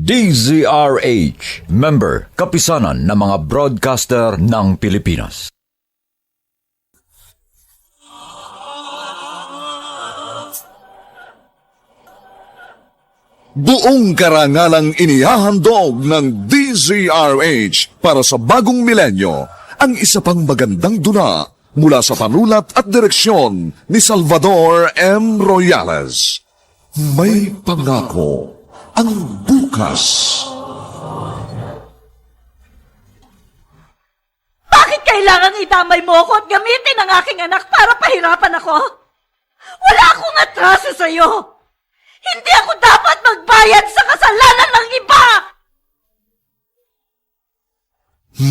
DZRH, member, kapisanan ng mga broadcaster ng Pilipinas. Buong karangalang inihahandog ng DZRH para sa bagong milenyo ang isa pang magandang dula mula sa panulat at direksyon ni Salvador M. Royales. May pangako ang bukas. Bakit kailangang idamay mo ako at gamitin ang aking anak para pahirapan ako? Wala akong atraso sa'yo! Hindi ako dapat magbayad sa kasalanan ng iba!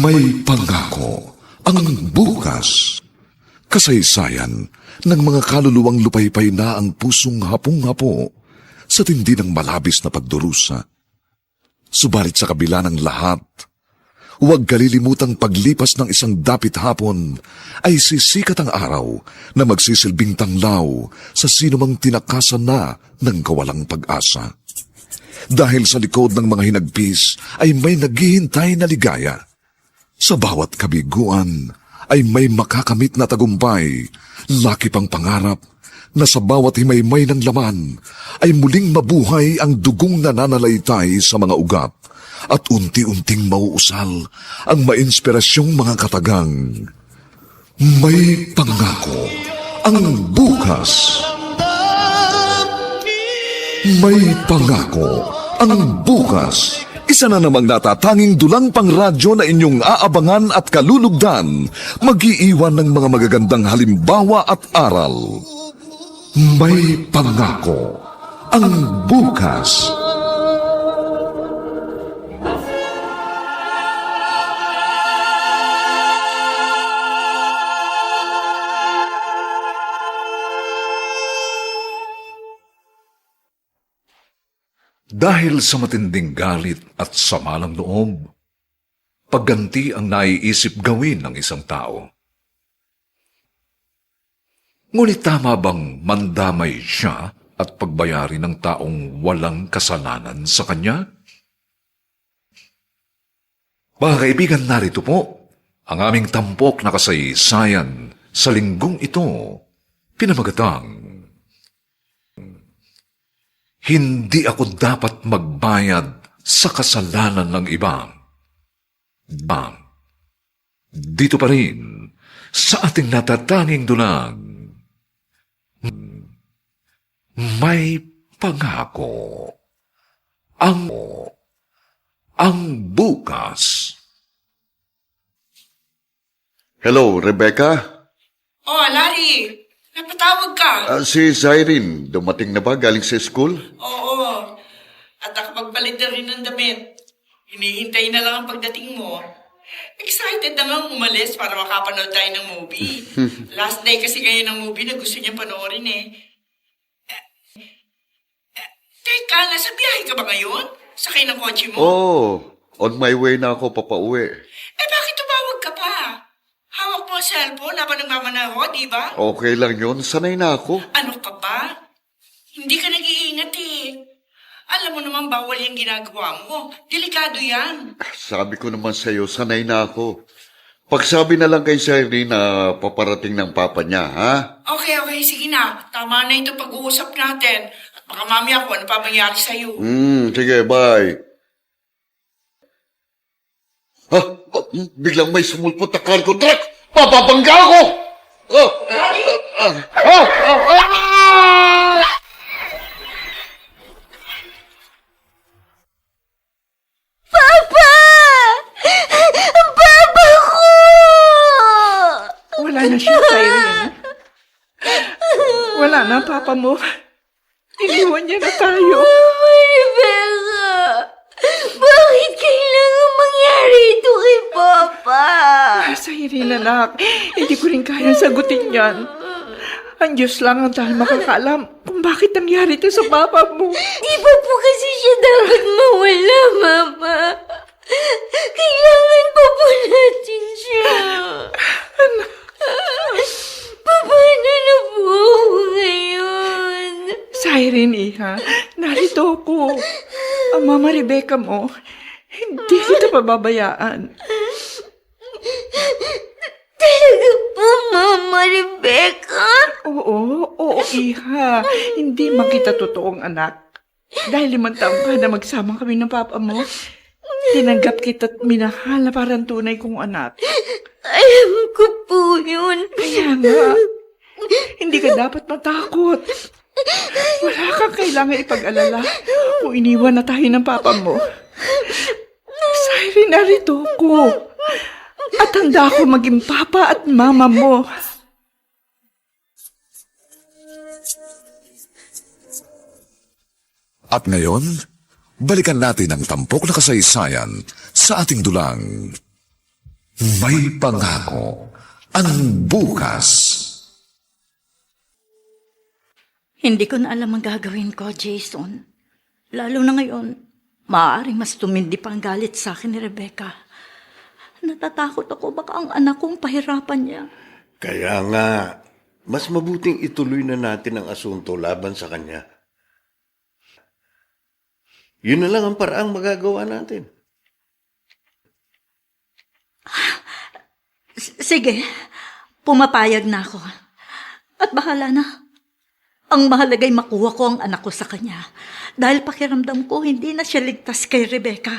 May pangako ang bukas. Kasaysayan ng mga kaluluwang lupaypay na ang pusong hapong-hapo sa tindi ng malabis na pagdurusa. Subalit sa kabila ng lahat, huwag kalilimutang paglipas ng isang dapit hapon ay sisikat ang araw na magsisilbing tanglaw sa sinumang tinakasan na ng kawalang pag-asa. Dahil sa likod ng mga hinagpis ay may naghihintay na ligaya. Sa bawat kabiguan ay may makakamit na tagumpay, laki pang pangarap na sa bawat himaymay ng laman ay muling mabuhay ang dugong nananalaytay sa mga ugat at unti-unting mauusal ang mainspirasyong mga katagang. May pangako ang bukas. May pangako ang bukas. Isa na namang natatanging dulang pangradyo na inyong aabangan at kalulugdan, mag-iiwan ng mga magagandang halimbawa at aral. May pangako ang bukas. Dahil sa matinding galit at sama ng loob, pagganti ang naiisip gawin ng isang tao. Ngunit tama bang mandamay siya at pagbayarin ng taong walang kasalanan sa kanya? Mga kaibigan, narito po ang aming tampok na kasaysayan sa linggong ito, pinamagatang Hindi ako dapat magbayad sa kasalanan ng iba. Dito pa rin sa ating natatanging dunang, may pangako ang bukas. Hello, Rebecca? Oh, Larry! Napatawag ka? Si Zyrene, dumating na ba galing sa school? Oo. At nakapagpalit na rin ng damit. Hinihintay na lang ang pagdating mo. Excited na nga umalis para makapanood tayo ng movie. Last day kasi ngayon ng movie na gusto niya panoorin eh. Teka, nasa biyahe ka ba ngayon? Sakay ng kotse mo? Oh, on my way na ako papauwi. Bakit tumawag ka pa? Hawak mo ang cellphone habang nagmamanaho, di ba? Okay lang yun, sanay na ako. Ano ka ba? Hindi ka nag-iingat eh. Alam mo naman bawal yung ginagawa mo. Delikado yan. Sabi ko naman sa'yo, sanay na ako. Pagsabi na lang kay Zyrene na paparating ng papa niya, ha? Okay, sige na. Tama na ito pag-uusap natin. At baka mamaya ako, ano pa mangyari sa'yo? Sige, bye. Biglang may sumulpot na cargo truck! Papapangga ako! Papa! Papa ko! Wala na siya, Zyrene. Wala na, papa mo. Iniwan niya na tayo. Mama, Rebecca! Bakit kailangan mangyari ito kay Papa? Zyrene, anak. Hindi ko rin kayang sagutin yan. Ang Diyos lang ang dahil makakaalam kung bakit nangyari ito sa papa mo. Di ba po kasi siya dapat mawala, Mama? Kailangan pa po natin siya. Paano na po ako ngayon? Siren, iha, narito ako. Ang Mama Rebecca mo, hindi kita pababayaan. Talaga po, Mama Rebecca? Oo, iha. Hindi man kita totoong anak. Dahil 5 taon ka na magsama kami ng papa mo, tinanggap kita at minahal na parang tunay kong anak. Alam ko po yun. Kaya nga, hindi ka dapat matakot. Wala kang kailangan ipag-alala kung iniwan na tayo ng papa mo. Siren, narito ko. At handa ako maging papa at mama mo. At ngayon, balikan natin ang tampok na kasaysayan sa ating dulang. May pangako ang bukas. Hindi ko na alam ang gagawin ko, Jason. Lalo na ngayon, maaaring mas tumindi pa ang galit sa akin ni Rebecca. Natatakot ako baka ang anak kong pahirapan niya. Kaya nga, mas mabuting ituloy na natin ang asunto laban sa kanya. Yun na lang ang paraang magagawa natin. Sige, pumapayag na ako. At bahala na. Ang mahalagay makuha ko ang anak ko sa kanya. Dahil pakiramdam ko, hindi na siya ligtas kay Rebecca.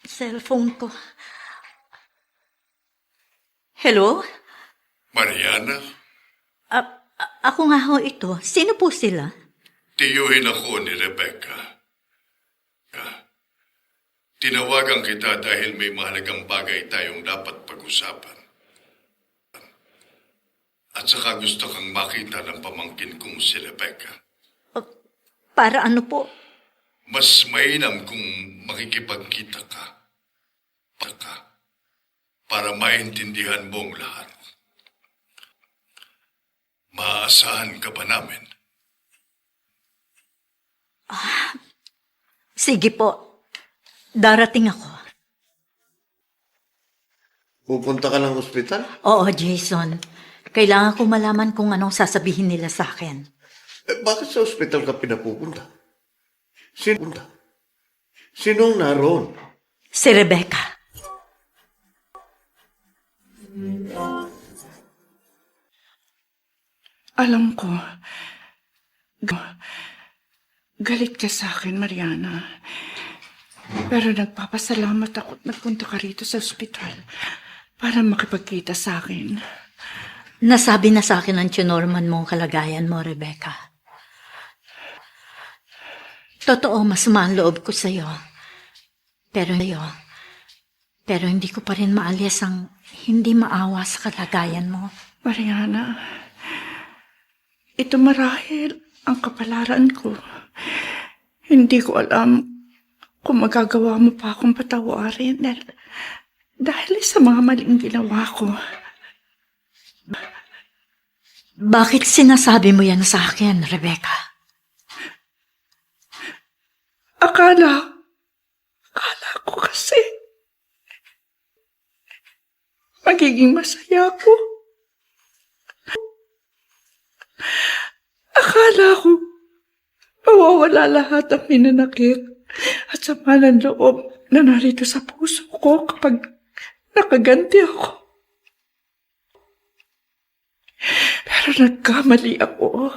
Cellphone ko. Hello? Mariana, Ako nga ho ito. Sino po sila? tiyuhin ako ni Rebecca. Tinawagan kita dahil may mahalagang bagay tayong dapat pag-usapan. At saka gusto kang makita ng pamangkin kong si Rebecca. Para ano po? Mas mainam kung makikipagkita ka. Para maintindihan mong lahat. Maaasahan ka ba namin? Sige po. Darating ako. Pupunta ka ng ospital? Oo, Jason. Kailangan ko malaman kung anong sasabihin nila sa akin. Bakit sa ospital ka pinapupunta? Sinong naroon? Si Rebecca. Alam ko, galit ka sa akin, Mariana. Pero nagpapasalamat ako at nagpunta ka rito sa ospital para makipagkita sa akin. Nasabi na sa akin ang tinorman mong kalagayan mo, Rebecca. Totoo, masama ang loob ko sa'yo. Pero hindi ko pa rin maalis ang hindi maawa sa kalagayan mo. Mariana, ito marahil ang kapalaran ko. Hindi ko alam kung magagawa mo pa akong patawarin dahil sa mga maling ginawa ko. Bakit sinasabi mo yan sa akin, Rebecca? Akala ko kasi magiging masaya ako. Akala ko mawawala lahat ang minanakit at sama ng loob na narito sa puso ko kapag nakaganti ako. Pero nagkamali ako.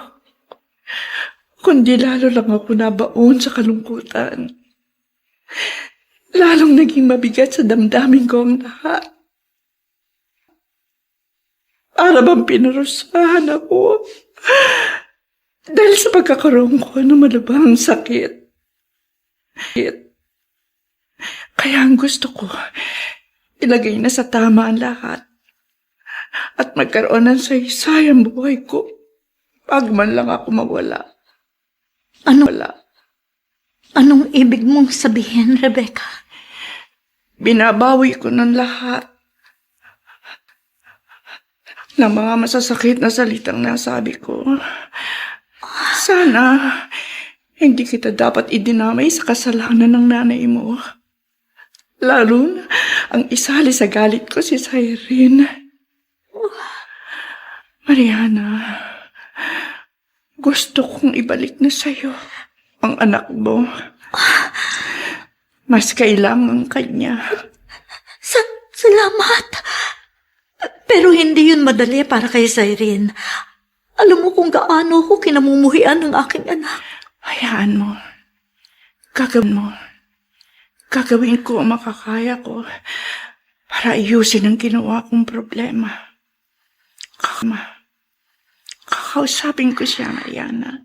Kundi lalo lang ako nabaon sa kalungkutan. Lalong naging mabigat sa damdamin ko ang lahat. Para bang pinarusahan ako dahil sa pagkakaroon ko ng malubhang sakit. Kaya ang gusto ko, ilagay na sa tama ang lahat at magkaroon ng saysayang buhay ko pag man lang ako mawala. Anong ibig mong sabihin, Rebecca? Binabawi ko ng lahat ng mga masasakit na salitang nasabi ko. Sana hindi kita dapat idinamay sa kasalanan ng nanay mo. Lalo na ang isali sa galit ko si Siren. Mariana, gusto kong ibalik na sa'yo ang anak mo. Mas kailangan kanya. Salamat. Pero hindi yun madali para kay Cyrene. Alam mo kung gaano ko kinamumuhian ng aking anak. Hayaan mo. Gagawin mo. Gagawin ko ang makakaya ko para ayusin ang ginawa kong problema. Kakausapin ko siya, Mariana.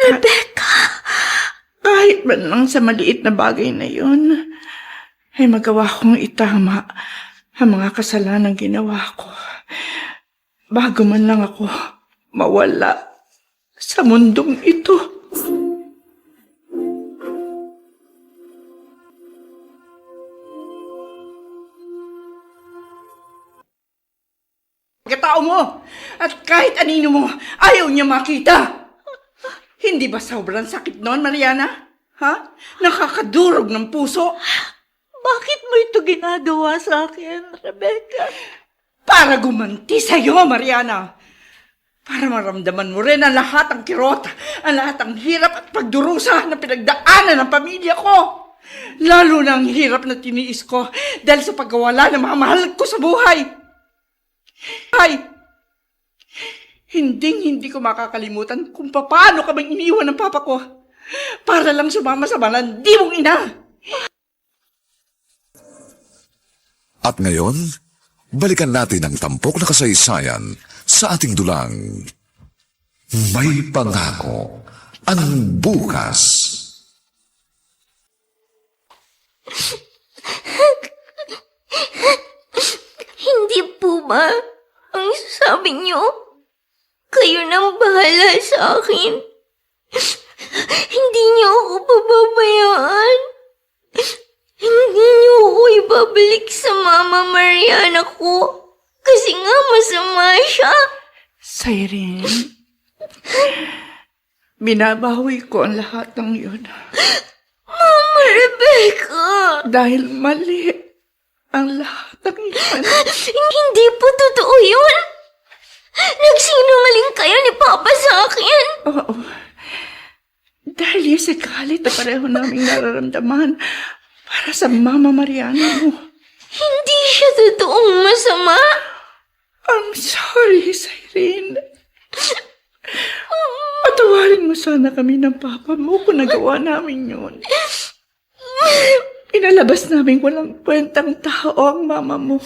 Rebecca! Kahit man lang sa maliit na bagay na yun, ay magawa kong itama ang mga kasalanang ginawa ko bago man lang ako mawala sa mundong ito. Pagkatao mo at kahit anino mo, ayaw niya makita. Hindi ba sobrang sakit noon, Mariana? Ha? Nakakadurog ng puso. Bakit mo ito ginagawa sa akin, Rebecca? Para gumanti sa'yo, Mariana. Para maramdaman mo rin ang lahat ng kirot, ang lahat ng hirap at pagdurusa na pinagdaanan ng pamilya ko. Lalo na ang hirap na tiniis ko dahil sa pagkawala ng mga mahal ko sa buhay. Hindi ko makakalimutan kung paano ka bang iniwan ng papa ko para lang sumama sa malandi mong ina. At ngayon, balikan natin ang tampok na kasaysayan sa ating dulang. May pangako ang bukas. Hindi po ba ang sabi niyo? Kayo nang bahala sa akin. Hindi niyo ako pababayaan. Hindi niyo ako ibabalik sa Mama Mariana ko. Kasi nga masama siya. Cyrene, binabawi ko ang lahat ng yun. Mama Rebecca. Dahil mali ang lahat ng yun. Hindi po totoo yun. Nagsinungaling kayo ni Papa sa akin. Oo. Dahil yung sa galit na pareho naming nararamdaman para sa Mama Mariana mo. Hindi siya totoong masama. I'm sorry, Cyrene. Patawarin mo sana kami ng Papa mo kung nagawa namin yun. Pinalabas namin walang kwentang tao ang Mama mo.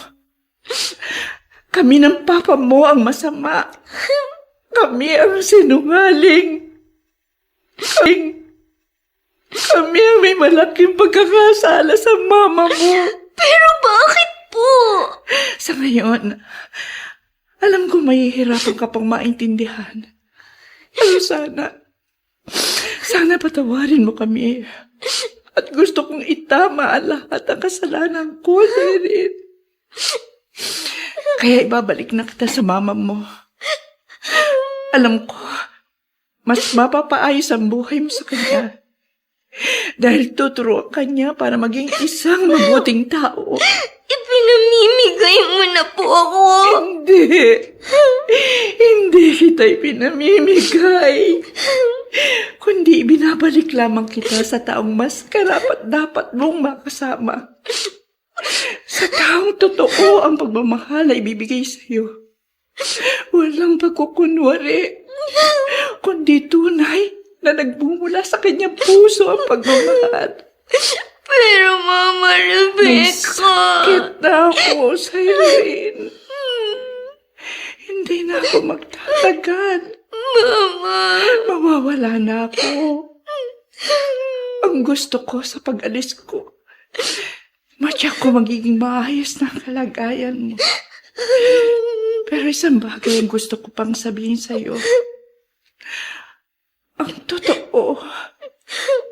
Kami ng Papa mo ang masama. Kami ang sinungaling. Kami ang may malaking pagkakasala sa Mama mo. Pero bakit po? Sa ngayon, alam ko mahihirapan ka pang maintindihan. Pero sana patawarin mo kami. At gusto kong itama ang lahat ng kasalanan ko, Cyrene. Kaya ibabalik na kita sa mama mo. Alam ko, mas mapapaayos ang buhay mo sa kanya. Dahil tuturuan kanya para maging isang mabuting tao. Ipinamimigay mo na po ako. Hindi kita ipinamimigay. Kundi binabalik lamang kita sa taong mas karapat-dapat mong makasama. Sa taong totoo ang pagmamahal ay ibibigay sa iyo. Walang pagkukunwari, kundi tunay na nagbumula sa kanyang puso ang pagmamahal. Pero Mama Rebecca... Sakit na ako, Cyrene. Hindi na ako magtatagal. Mama... Mawawala na ako. Ang gusto ko sa pag-alis ko, matyak ko magiging maayos na ang kalagayan mo. Pero isang bagay ang gusto ko pang sabihin sa'yo. Ang totoo,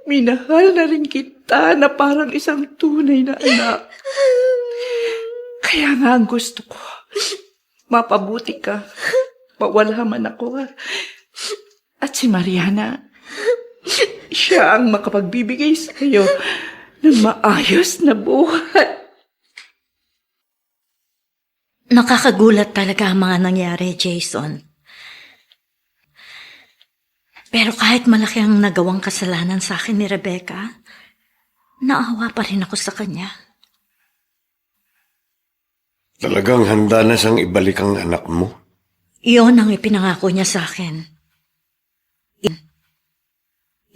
minahal na rin kita na parang isang tunay na anak. Kaya nga ang gusto ko, mapabuti ka, mawala man ako. At si Mariana, siya ang makapagbibigay sa iyo ng maayos na buhay. Nakakagulat talaga ang mga nangyari, Jason. Pero kahit malaki ang nagawang kasalanan sa akin ni Rebecca, naawa pa rin ako sa kanya. Talagang handa na siyang ibalik ang anak mo? Iyon ang ipinangako niya sa akin.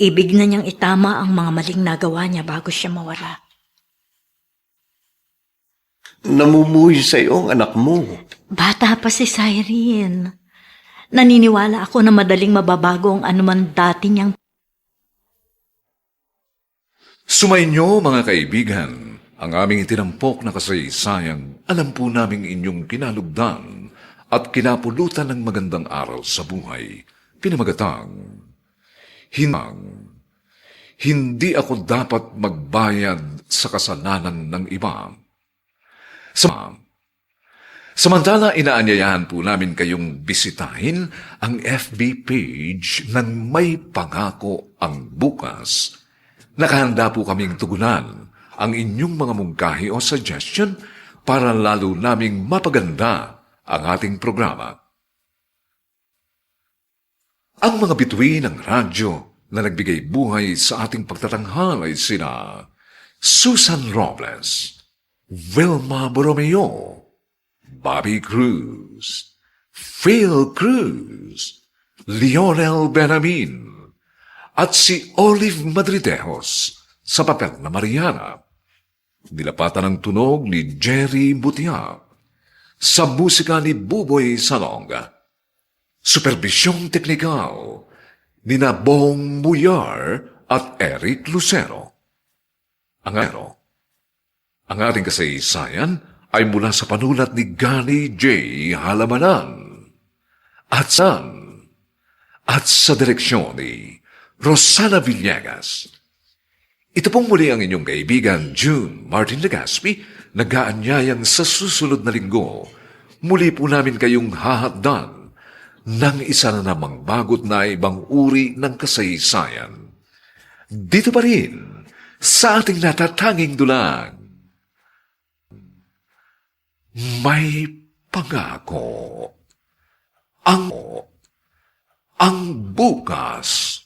Ibig na niyang itama ang mga maling nagawa niya bago siya mawala. Namumuhay sa iyo ang anak mo. Bata pa si Cyrene. Naniniwala ako na madaling mababago ang anuman dati niyang... Sumainyo mga kaibigan, ang aming itinampok na kasaysayang alam po naming inyong kinalugdan at kinapulutan ng magandang aral sa buhay. Pinamagatang, hindi ako dapat magbayad sa kasalanan ng iba. Samantala, inaanyayahan po namin kayong bisitahin ang FB page ng May Pangako ang Bukas. Nakahanda po kaming tugunan ang inyong mga mungkahi o suggestion para lalo naming mapaganda ang ating programa. Ang mga bituin ng radyo na nagbigay buhay sa ating pagtatanghal ay sina Susan Robles, Wilma Borromeo, Bobby Cruz, Phil Cruz, Lionel Benamin, at si Olive Madridejos sa papel na Mariana. Nilapatan ng tunog ni Jerry Butia, sa musika ni Buboy Salonga. Superbisyong teknikal ni Bong Muyar at Eric Lucero. Ang ating kasaysayan ay mula sa panulat ni Gani J. Halamanan at sa direksyon ni Rosana Villegas. Ito pong muli ang inyong kaibigan June Martin Legaspi, nag-aanyayang sa susunod na linggo. Muli po namin kayong hahatdan ng isa na namang bagot na ibang uri ng kasaysayan. Dito pa rin sa ating natatanging dulang, May Pangako ang Bukas.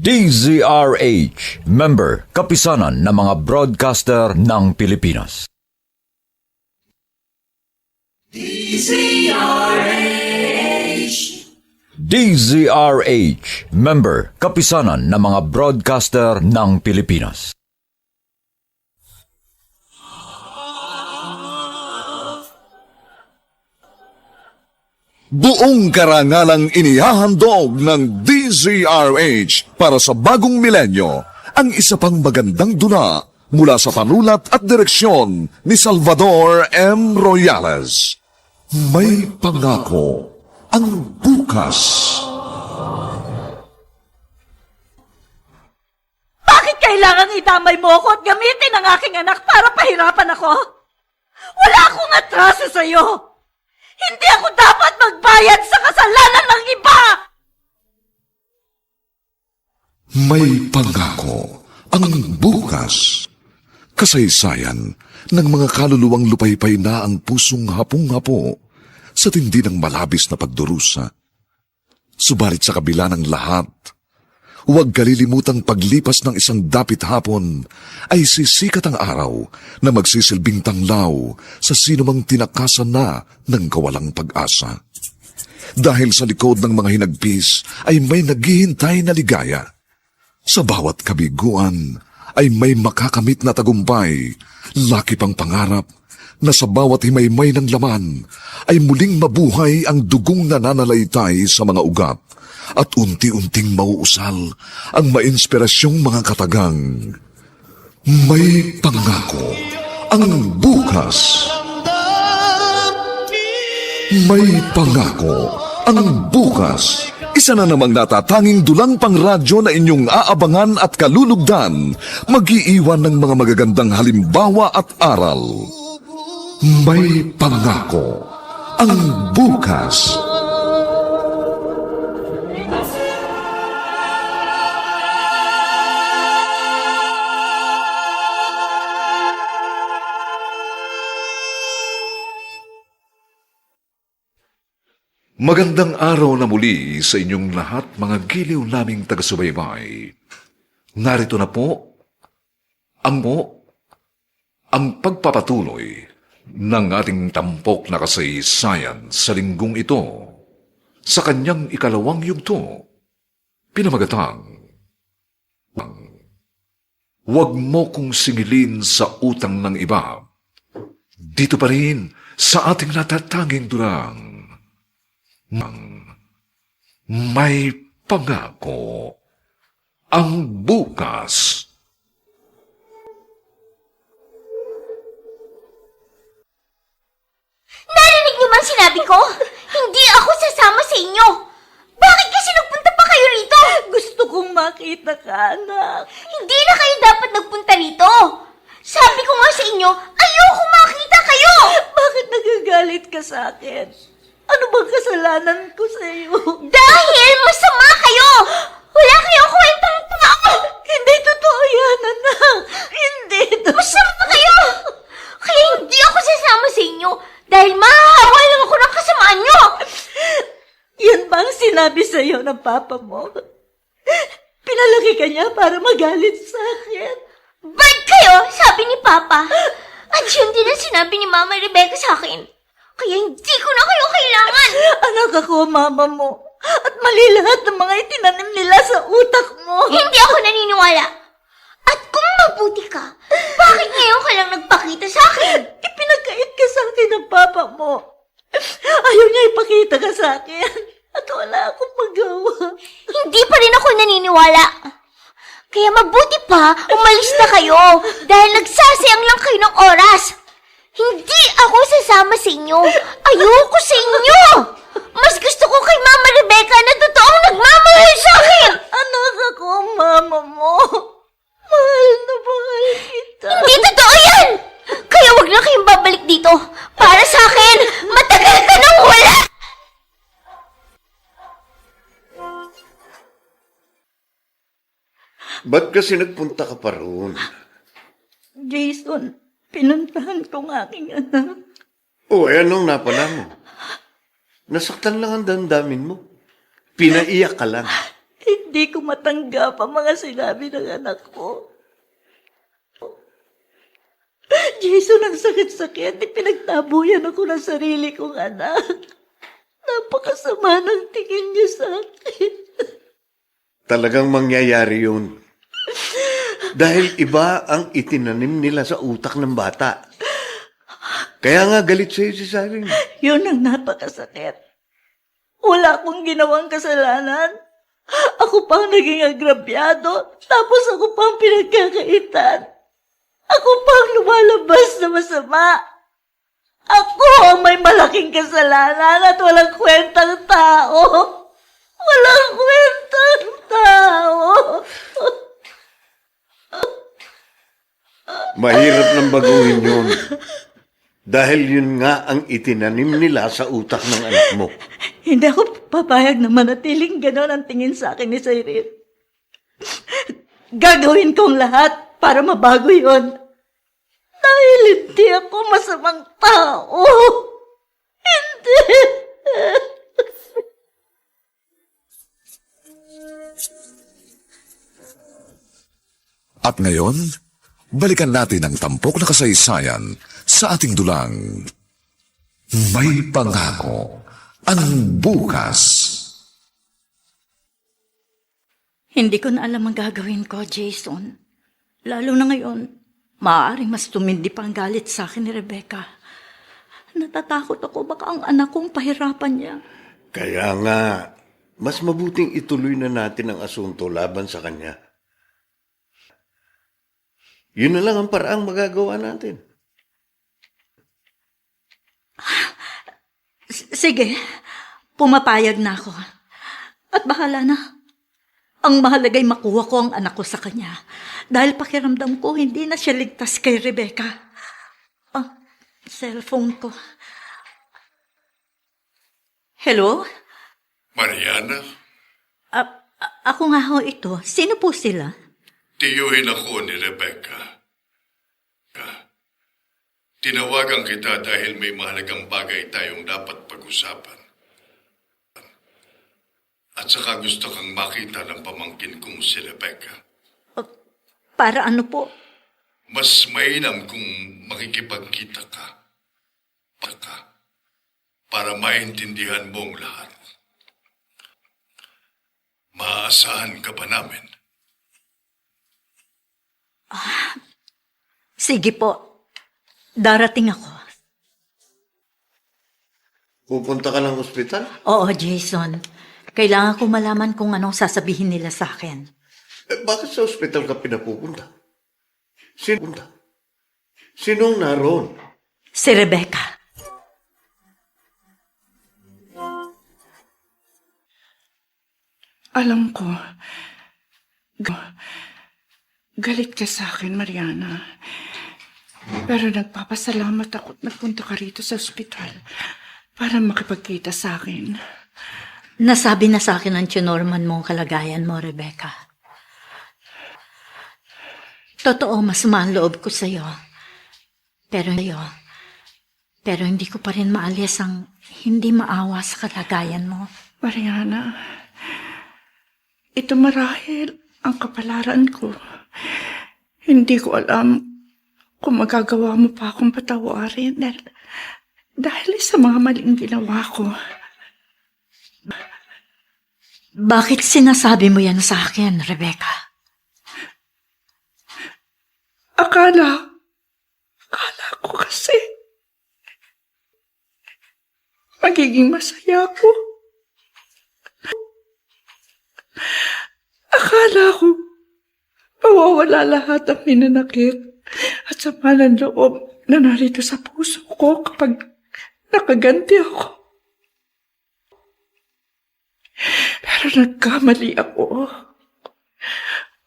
DZRH, member, kapisanan ng mga broadcaster ng Pilipinas. DZRH, member, kapisanan ng mga broadcaster ng Pilipinas. Buong karangalang inihahandog ng DZRH para sa bagong milenyo ang isa pang magandang dula mula sa panulat at direksyon ni Salvador M. Royales. May Pangako ang Bukas. Bakit kailangang idamay mo ako at gamitin ang aking anak para pahirapan ako? Wala akong atraso sa'yo! Hindi ako dapat magbayad sa kasalanan ng iba! May Pangako ang Bukas. Kasaysayan ng mga kaluluwang lupaypay na ang pusong hapong-hapo sa tindi ng malabis na pagdurusa. Subalit sa kabila ng lahat, huwag kalilimutang paglipas ng isang dapit hapon ay sisikat ang araw na magsisilbing tanglaw sa sinumang tinakasan na ng kawalang pag-asa. Dahil sa likod ng mga hinagpis ay may naghihintay na ligaya. Sa bawat kabiguan ay may makakamit na tagumpay, laki pang pangarap na sa bawat himaymay ng laman ay muling mabuhay ang dugong nananalaytay sa mga ugat at unti-unting mauusal ang mainspirasyong mga katagang. May Pangako ang Bukas. May Pangako ang Bukas. Isa na namang natatanging dulang pangradyo na inyong aabangan at kalulugdan, mag-iiwan ng mga magagandang halimbawa at aral. May Pangako ang Bukas. Magandang araw na muli sa inyong lahat, mga giliw naming taga-subaybay. Narito na po ang pagpapatuloy ng ating tampok na kasaysayan sa linggong ito sa kanyang ikalawang yugto, pinamagatang Huwag mo kong singilin sa utang ng iba. Dito pa rin sa ating natatanging durang. May pangako ang bukas. Narinig niyo ba ang sinabi ko? Hindi ako sasama sa inyo. Bakit kasi nagpunta pa kayo rito? Gusto kong makita ka, anak. Hindi na kayo dapat nagpunta rito. Sabi ko nga sa inyo, ayoko makita kayo. Bakit nagagalit ka sa akin? Ano bang kasalanan ko sa iyo? Dahil masama kayo. Wala kayong kwentang tao. Hindi totoo yan, anak. Hindi totoo. Masama kayo. Kaya hindi ako sasama sa inyo dahil mahahawa lang ako ng kasamaan nyo. Yan ba ang sinabi sa iyo ng papa mo? Pinalaki ka niya para magalit sa akin. Bad kayo, sabi ni Papa. At yun din ang sinabi ni Mama Rebecca sa akin. Kaya hindi ko na kayo kailangan. Anak ako ang mama mo. At mali lahat ng mga itinanim nila sa utak mo. Hindi ako naniniwala. At kung mabuti ka, bakit ngayon ka lang nagpakita sa akin? Ipinagkait ka sa akin ng papa mo. Ayaw niya ipakita ka sa akin. At wala akong magawa. Hindi pa rin ako naniniwala. Kaya mabuti pa, umalis na kayo dahil nagsasayang lang kayo ng oras. Hindi ako sasama sa inyo. Ayoko sa inyo. Mas gusto ko kay Mama Rebecca na totoong nagmamahal sa akin. Anak ako ang mama mo. Mahal na mahal kita. Hindi totoo yan! Kaya wag na kayong babalik dito. Para sa akin, matagal ka nang wala! Ba't kasi nagpunta ka pa roon? Jason, pinuntahan ko ang aking anak. O, anong napala mo? Nasaktan lang ang damdamin mo. Pinaiyak ka lang. Hindi ko matanggap ang mga sinabi ng anak ko. Jason, ang sakit-sakit. Pinagtabuyan ako ng sarili kong anak. Napakasama ng tingin niya sa akin. Talagang mangyayari yun. Dahil iba ang itinanim nila sa utak ng bata. Kaya nga galit sa'yo si Siren. Yun ang napakasakit. Wala akong ginawang kasalanan. Ako pang naging agrabyado, tapos ako pang pinagkakaitan. Ako pang lumalabas na masama. Ako ang may malaking kasalanan at walang kwentang tao. Walang kwentang tao. Mahirap nang baguhin yun. Dahil yun nga ang itinanim nila sa utak ng anak mo. Hindi ako papayag na manatiling gano'n ang tingin sa akin ni Siren. Gagawin kong lahat para mabago yon. Dahil hindi ako masamang tao. Hindi. At ngayon, balikan natin ang tampok na kasaysayan sa ating dulang. May pangako ang bukas. Hindi ko na alam ang gagawin ko, Jason. Lalo na ngayon, maaaring mas tumindi pa ang galit sa akin ni Rebecca. Natatakot ako baka ang anak kong pahirapan niya. Kaya nga, mas mabuting ituloy na natin ang asunto laban sa kanya. Yun na lang ang paraang magagawa natin. Sige, pumapayag na ako. At bahala na. Ang mahalagay makuha ko ang anak ko sa kanya. Dahil pakiramdam ko, hindi na siya ligtas kay Rebecca. Cellphone ko. Hello? Mariana, Ako nga ho ito. Sino po sila? tiyuhin ako ni Rebecca. Tinawagan kita dahil may mahalagang bagay tayong dapat pag-usapan. At saka gusto kang makita ng pamangkin kong si Rebecca. Para ano po? Mas mainam kung makikipagkita ka. Para maintindihan mo ang lahat. Maasahan ka ba namin? Sige po. Darating ako. Pupunta ka ng ospital? Oo, Jason. Kailangan ko malaman kung anong sasabihin nila sa akin. Bakit sa ospital ka pinapupunta? Sinong naroon? Si Rebecca. Alam ko, galit ka sa akin, Mariana. Pero nagpapasalamat ako at nagpunta ka rito sa ospital para makipagkita sa akin. Nasabi na sa akin ng tinorman mo ang kalagayan mo, Rebecca. Totoo, masama ang loob ko sa'yo. Pero hindi ko pa rin maalis ang hindi maawa sa kalagayan mo. Mariana, ito marahil ang kapalaran ko. Hindi ko alam kung magagawa mo pa akong patawarin dahil sa mga maling ginawa ko. Bakit sinasabi mo yan sa akin, Rebecca? Akala ko kasi magiging masaya ako. Akala ko mawawala lahat ang minanakit at sama ng loob na narito sa puso ko kapag nakaganti ako. Pero nagkamali ako.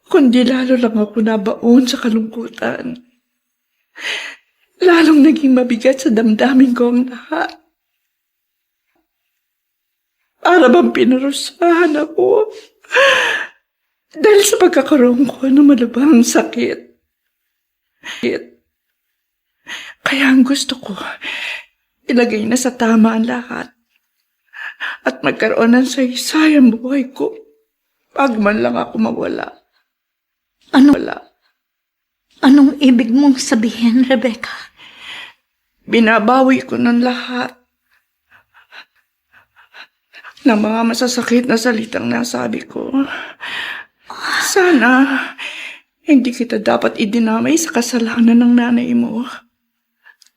Kundi lalo lang ako nabaon sa kalungkutan. Lalong naging mabigat sa damdamin ko ang lahat. Para bang pinarusahan ako dahil sa pagkakaroon ko ng malubhang sakit. Kaya ang gusto ko, ilagay na sa tama ang lahat at magkaroon ng saysayang buhay ko pag man lang ako mawala. Anong ibig mong sabihin, Rebecca? Binabawi ko ng lahat ng mga masasakit na salitang nasabi ko. Sana hindi kita dapat idinamay sa kasalanan ng nanay mo.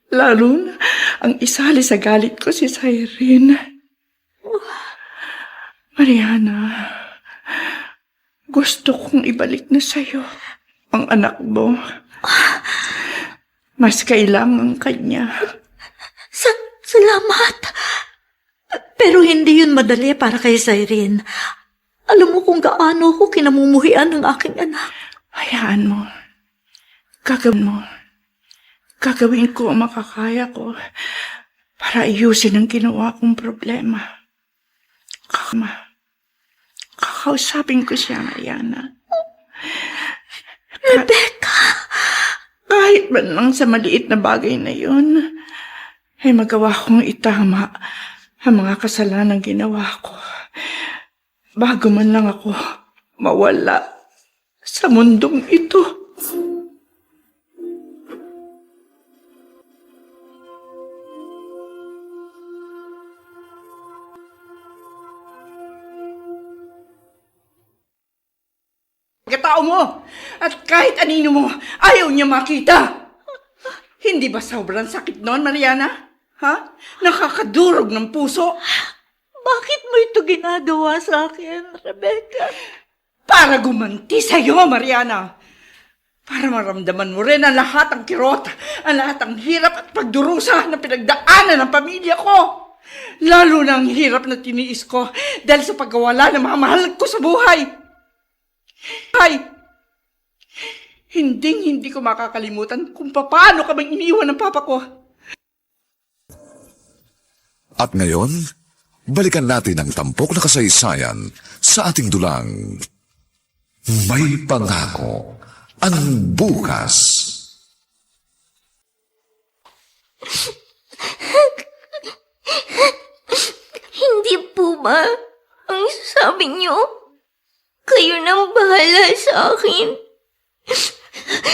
Lalo na ang isali sa galit ko si Cyrene. Mariana, gusto kong ibalik na sa'yo ang anak mo. Mas kailangan kanya. Salamat. Pero hindi yun madali para kay Cyrene. Alam mo kung gaano ako kinamumuhian ng aking anak. Hayaan mo. Gagawin ko ang makakaya ko para ayusin ang ginawa kong problema. Kakausapin ko siya, Mariana. Rebecca! Kahit man lang sa maliit na bagay na yun, ay magawa kong itama ang mga kasalanang ginawa ko bago man lang ako mawala sa mundong ito. Pagkatao mo at kahit anino mo, ayaw niya makita. Hindi ba sobrang sakit noon, Mariana? Ha? Nakakadurog ng puso. Bakit mo ito ginagawa sa akin, Rebecca? Para gumanti sa'yo, Mariana. Para maramdaman mo rin ang lahat ng kirot, ang lahat ng hirap at pagdurusa na pinagdaanan ng pamilya ko. Lalo na ang hirap na tiniis ko dahil sa pagkawala ng mga mahal ko sa buhay. Hindi ko makakalimutan kung paano ka bang iniwan ng papa ko. At ngayon, balikan natin ang tampok na kasaysayan sa ating dulang. May pangako ang bukas. Hindi po ba ang sabi niyo? Kayo nang bahala sa akin.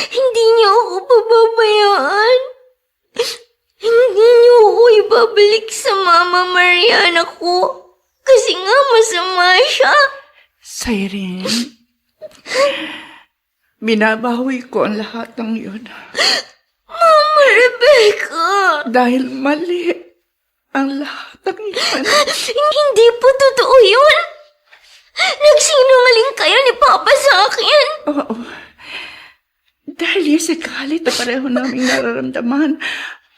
Hindi niyo ako pababayaan. Hindi niyo ako ibabalik sa Mama Mariana ko. Kasi nga masama siya. Siren, binabawi ko ang lahat ng yun. Mama Rebecca. Dahil mali ang lahat ng yun. Hindi po totoo yun. Nagsinungaling kayo ni Papa sa akin. Oo. Dahil yung sa galit na pareho naming nararamdaman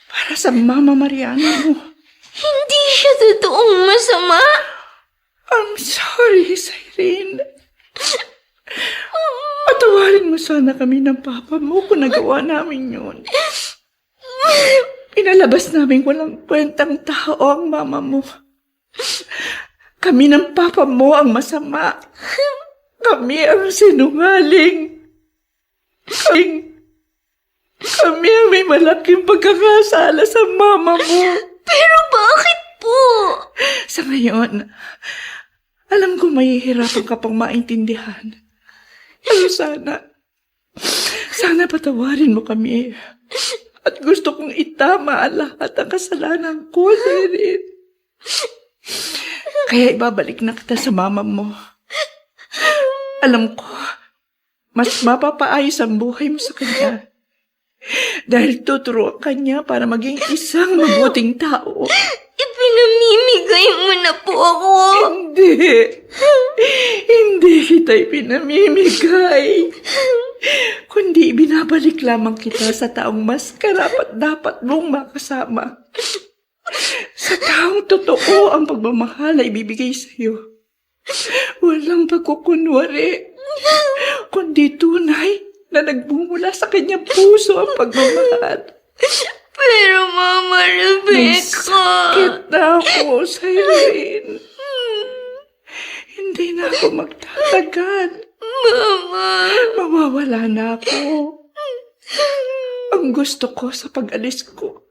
para sa Mama Mariana mo. Hindi siya totoong masama. I'm sorry, Siren. Patawarin mo sana kami ng Papa mo kung nagawa namin yun. Pinalabas namin walang kwentang tao ang Mama mo. Kami ng Papa mo ang masama. Kami ang sinungaling. Kami ang may malaking pagkakasala sa Mama mo. Pero bakit po? Sa ngayon, alam ko mahihirapan ka pang maintindihan. Pero sana patawarin mo kami. At gusto kong itama ang lahat ng kasalanan ko, Siren. Kaya ibabalik na kita sa mama mo. Alam ko, mas mapapaayos ang buhay mo sa kanya. Dahil tuturuan ka niya para maging isang mabuting tao. Ipinamimigay mo na po ako. Hindi kita ipinamimigay. Kundi binabalik lamang kita sa taong mas karapat-dapat mong makasama. Sa taong totoo ang pagmamahal ay ibibigay sa iyo. Walang pagkukunwari, kundi tunay na nagbumula sa kanyang puso ang pagmamahal. Pero Mama Rebecca. Sakit na ako, Siren. Hindi na ako magtatagal. Mama. Mawawala na ako. Ang gusto ko sa pag-alis ko,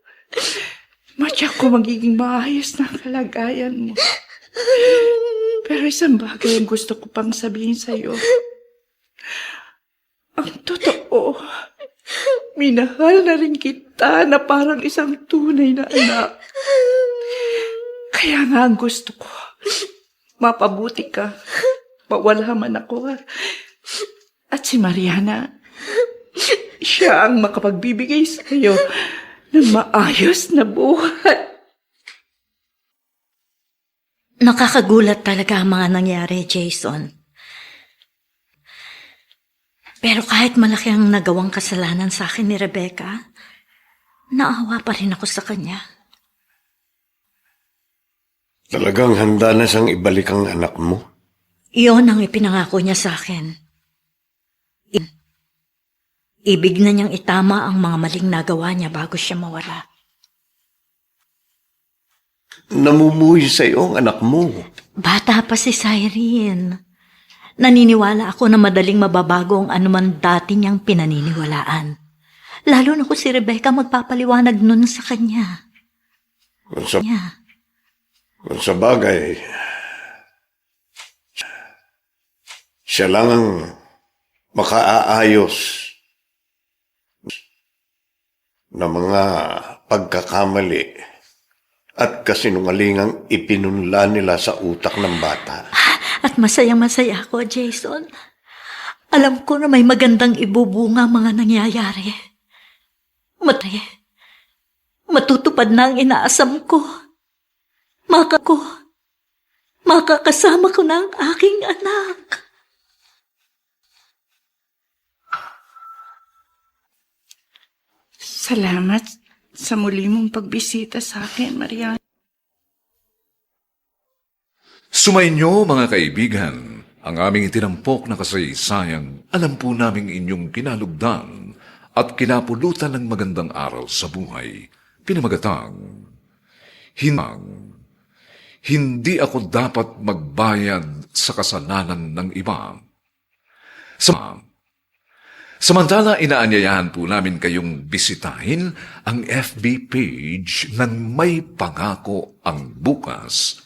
matyak ko magiging maayos na ang kalagayan mo. Pero isang bagay ang gusto ko pang sabihin sa'yo. Ang totoo, minahal na rin kita na parang isang tunay na anak. Kaya nga ang gusto ko, mapabuti ka, mawala man ako. At si Mariana, siya ang makapagbibigay sa iyo ng maayos na buhay. Nakakagulat talaga ang mga nangyari, Jason. Pero kahit malaki ang nagawang kasalanan sa akin ni Rebecca, naawa pa rin ako sa kanya. Talagang handa na siyang ibalik ang anak mo? Iyon ang ipinangako niya sa akin. Ibig na niyang itama ang mga maling nagawa niya bago siya mawala. Namumuhay sa iyo ang anak mo. Bata pa si Siren. Naniniwala ako na madaling mababago ang anuman dati niyang pinaniniwalaan. Lalo na kung si Rebecca magpapaliwanag nun sa kanya. Kung sa bagay, siya lang ang makaaayos na mga pagkakamali at kasinungalingang ipinunla nila sa utak ng bata. At masayang-masaya ako, Jason. Alam ko na may magandang ibubunga mga nangyayari. Matutupad na ang inaasam ko. Makakasama ko na ang aking anak. Salamat sa muli mong pagbisita sa akin, Mariana. Sumainyo mga kaibigan, ang aming itinampok na kasaysayang alam po naming inyong kinalugdan at kinapulutan ng magandang aral sa buhay. Pinamagatang, hindi ako dapat magbayad sa kasalanan ng iba. Samantala, inaanyayahan po namin kayong bisitahin ang FB page ng May Pangako ang Bukas.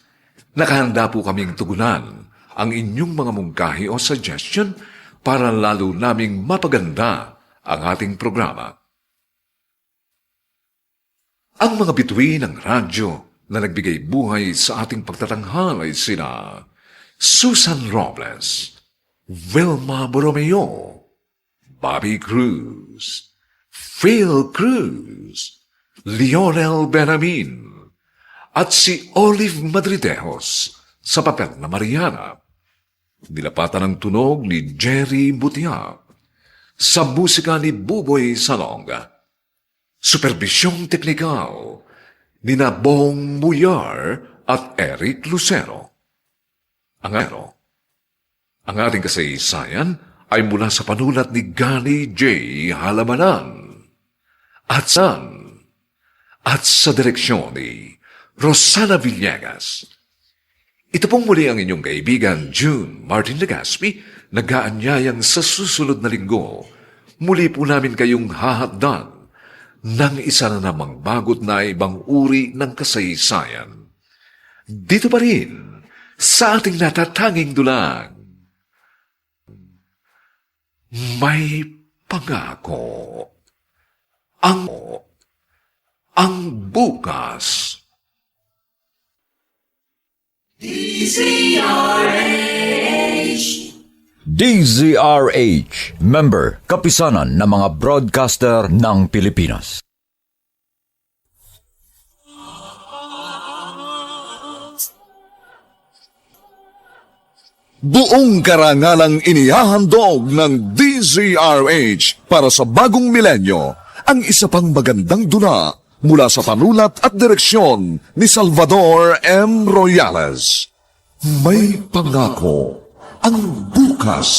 Nakahanda po kaming tugunan ang inyong mga mungkahi o suggestion para lalo naming mapaganda ang ating programa. Ang mga bituin ng radyo na nagbigay buhay sa ating pagtatanghal ay sina Susan Robles, Wilma Borromeo, Bobby Cruz, Phil Cruz, Lionel Benamin, at si Olive Madridejos sa papel na Mariana. Nilapatan ng tunog ni Jerry Butia, sa musika ni Buboy Salonga. Supervisyong teknikal ni Bong Muyar at Eric Lucero. Ang ating kasaysayan ay mula sa panulat ni Gani J. Halamanan at sa direksyon ni Rosana Villegas. Ito pong muli ang inyong kaibigan June Martin Legaspi, nag-aanyayang sa susunod na linggo. Muli po namin kayong hahatdan ng isa na namang bagot na ibang uri ng kasaysayan. Dito pa rin sa ating natatanging dulang, may pangako ang bukas. DZRH, member, kapisanan ng mga broadcaster ng Pilipinas. Buong karangalang inihahandog ng DZRH para sa bagong milenyo ang isa pang magandang dula mula sa panulat at direksyon ni Salvador M. Royales. May pangako ang bukas.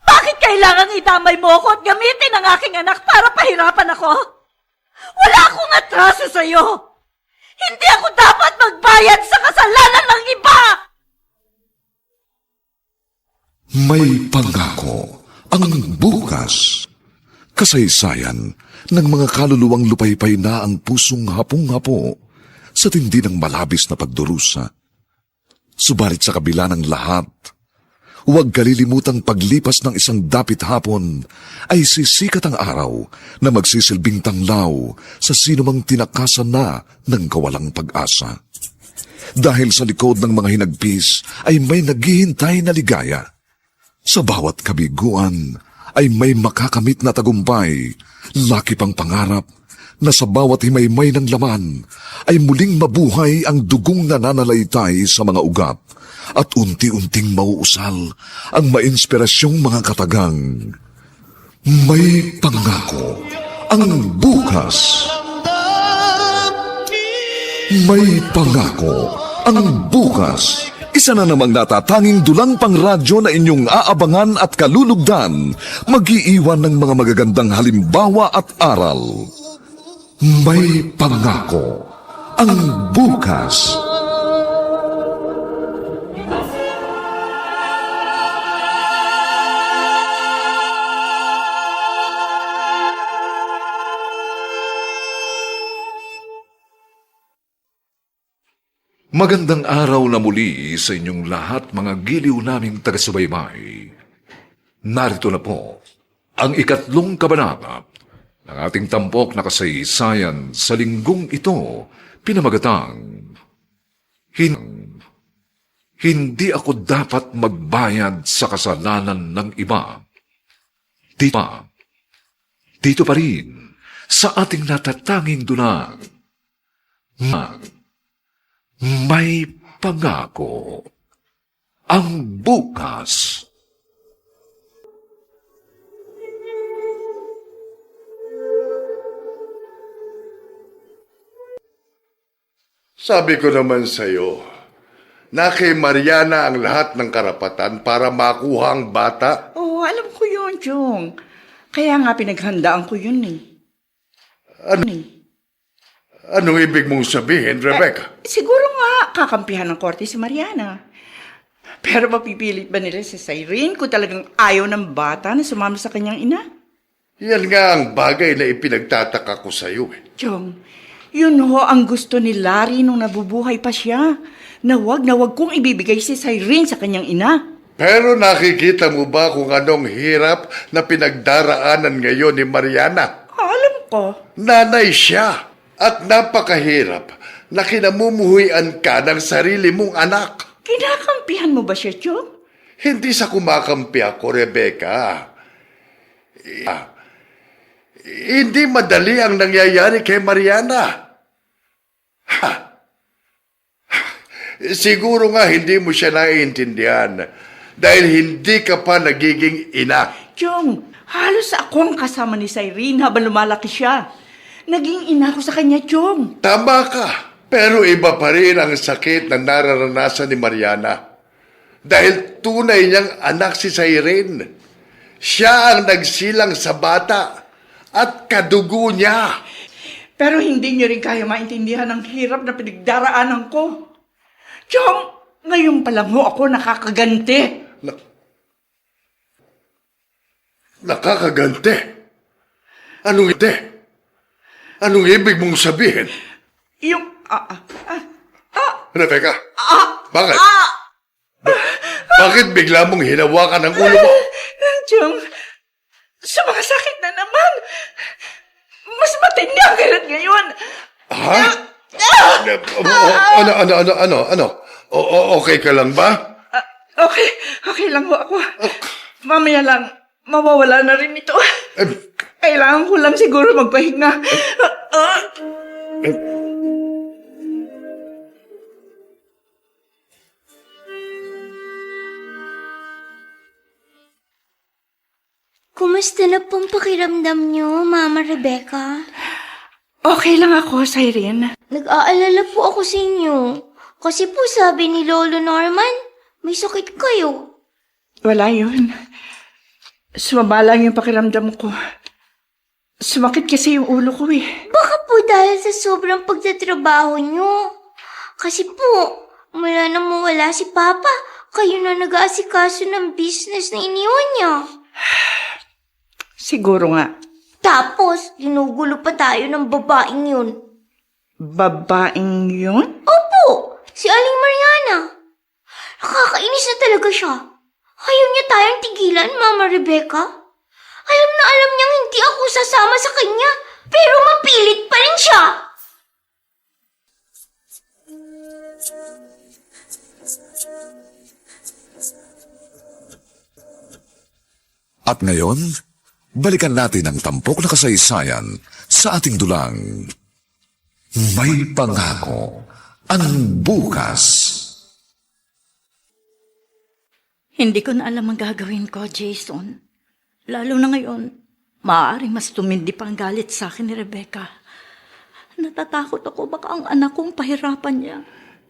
Bakit kailangang idamay mo ako at gamitin ang aking anak para pahirapan ako? Wala akong atraso sa'yo! Hindi ako dapat magbayad sa kasalanan ng iba! May pangako ang bukas. Kasaysayan ng mga kaluluwang lupaypay na ang pusong hapong-hapo sa tindi ng malabis na pagdurusa. Subalit sa kabila ng lahat, huwag kalilimutang paglipas ng isang dapit hapon ay sisikat ang araw na magsisilbing tanglaw sa sinumang tinakasan na ng kawalang pag-asa. Dahil sa likod ng mga hinagpis ay may naghihintay na ligaya. Sa bawat kabiguan ay may makakamit na tagumpay, laki pang pangarap na sa bawat himaymay ng laman ay muling mabuhay ang dugong nananalaytay sa mga ugat at unti-unting mauusal ang mainspirasyong mga katagang. May pangako ang bukas. May pangako ang bukas. Isa na namang natatanging dulang pangradyo na inyong aabangan at kalulugdan, mag-iiwan ng mga magagandang halimbawa at aral. May pangako ang bukas. Magandang araw na muli sa inyong lahat, mga giliw naming taga-subaybay. Narito na po ang 3 kabanata ng ating tampok na kasaysayan sa linggong ito, pinamagatang Hindi ako dapat magbayad sa kasalanan ng iba. Dito pa rin sa ating natatanging dunang, may pangako ang bukas. Sabi ko naman sa'yo, na kay Mariana ang lahat ng karapatan para makuha ang bata. Oh, alam ko yun, Chong. Kaya nga pinaghandaan ko yun eh. Anong ibig mong sabihin, Rebecca? Siguro nga, kakampihan ng korte si Mariana. Pero mapipilit ba nila si Cyrene kung talagang ayaw ng bata na sumama sa kanyang ina? Yan nga ang bagay na ipinagtataka ko sa'yo. Chong, Yun ho ang gusto ni Larry nung nabubuhay pa siya. Na wag kong ibibigay si Cyrene sa kanyang ina. Pero nakikita mo ba kung anong hirap na pinagdaraanan ngayon ni Mariana? Alam ko. Nanay siya at napakahirap na kinamumuhuyan ka ng sarili mong anak. Kinakampihan mo ba siya, Chong? Hindi sa kumakampi ako, Rebecca. Hindi madali ang nangyayari kay Mariana. Siguro nga hindi mo siya naiintindihan dahil hindi ka pa nagiging ina. Chong, halos ako ang kasama ni Cyrene habang lumalaki siya. Naging ina ko sa kanya, Chong. Tama ka, pero iba pa rin ang sakit na nararanasan ni Mariana. Dahil tunay niyang anak si Cyrene. Siya ang nagsilang sa bata at kadugo niya. Pero hindi niyo rin kaya maintindihan ang hirap na pinagdaraanan ko. Chong, ngayon pa lang ho ako nakakaganti. Nakakagante. Anong ibig mong sabihin? Yung, Rebecca, bakit? Bakit bigla mong hinawakan ang ulo mo? Chong, sumakasakit na naman. Mas matindi ang kirat ngayon. Ha? Ano? Okay ka lang ba? Okay lang ho ako. Mamaya lang, mawawala na rin ito. Kailangan ko lang siguro magpahinga. Kumusta na pong pakiramdam niyo, Mama Rebecca? Okay lang ako, Cyrene. Nag-aalala po ako sa inyo. Kasi po sabi ni Lolo Norman, may sakit kayo. Wala yun. Sumaba lang yung pakiramdam ko. Sumakit kasi yung ulo ko eh. Baka po dahil sa sobrang pagtatrabaho niyo. Kasi po, mula nang mawala si Papa, kayo na nag-aasikaso ng business na iniwan niya. Siguro nga. Tapos, ginugulo pa tayo ng babaeng yun. Babaeng yun? Opo, si Aling Mariana. Nakakainis na talaga siya. Ayaw niya tayong tigilan, Mama Rebecca. Alam na alam niyang hindi ako sasama sa kanya, pero mapilit pa rin siya. At ngayon, balikan natin ang tampok na kasaysayan sa ating dulang. May pangako ang bukas. Hindi ko na alam ang gagawin ko, Jason. Lalo na ngayon, maaaring mas tumindi pa ang galit sa akin ni Rebecca. Natatakot ako baka ang anak kong pahirapan niya.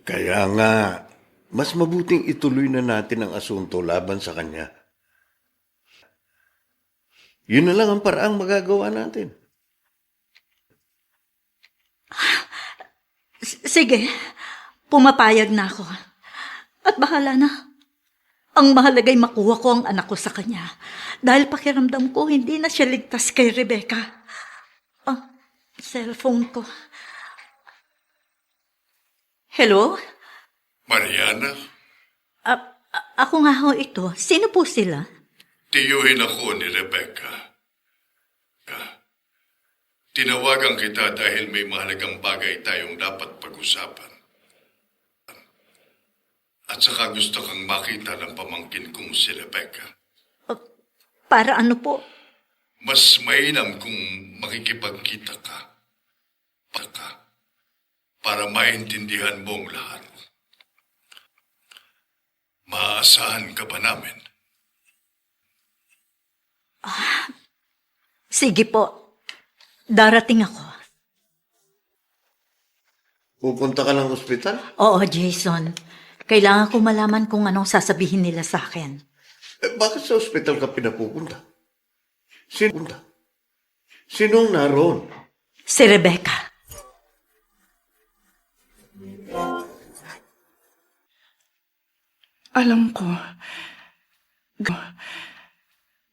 Kaya nga, mas mabuting ituloy na natin ang asunto laban sa kanya. Yun na lang ang paraang magagawa natin. Sige, pumapayag na ako. At bahala na. Ang mahalagay makuha ko ang anak ko sa kanya. Dahil pakiramdam ko, hindi na siya ligtas kay Rebecca. Cellphone ko. Hello? Mariana, Ako nga ho ito. Sino po sila? tiyuhin ako ni Rebecca. Tinawagan kita dahil may mahalagang bagay tayong dapat pag-usapan. At saka gusto kang makita ng pamangkin kong si Rebecca. Para ano po? Mas mainam kung makikipagkita ka. Para maintindihan mo ang lahat. Maaasahan ka ba namin? Sige po. Darating ako. Pupunta ka ng ospital? Oo, Jason. Kailangan ko malaman kung anong sasabihin nila sa akin. Bakit sa ospital ka pinapupunta? Sinong naroon? Si Rebecca. Alam ko.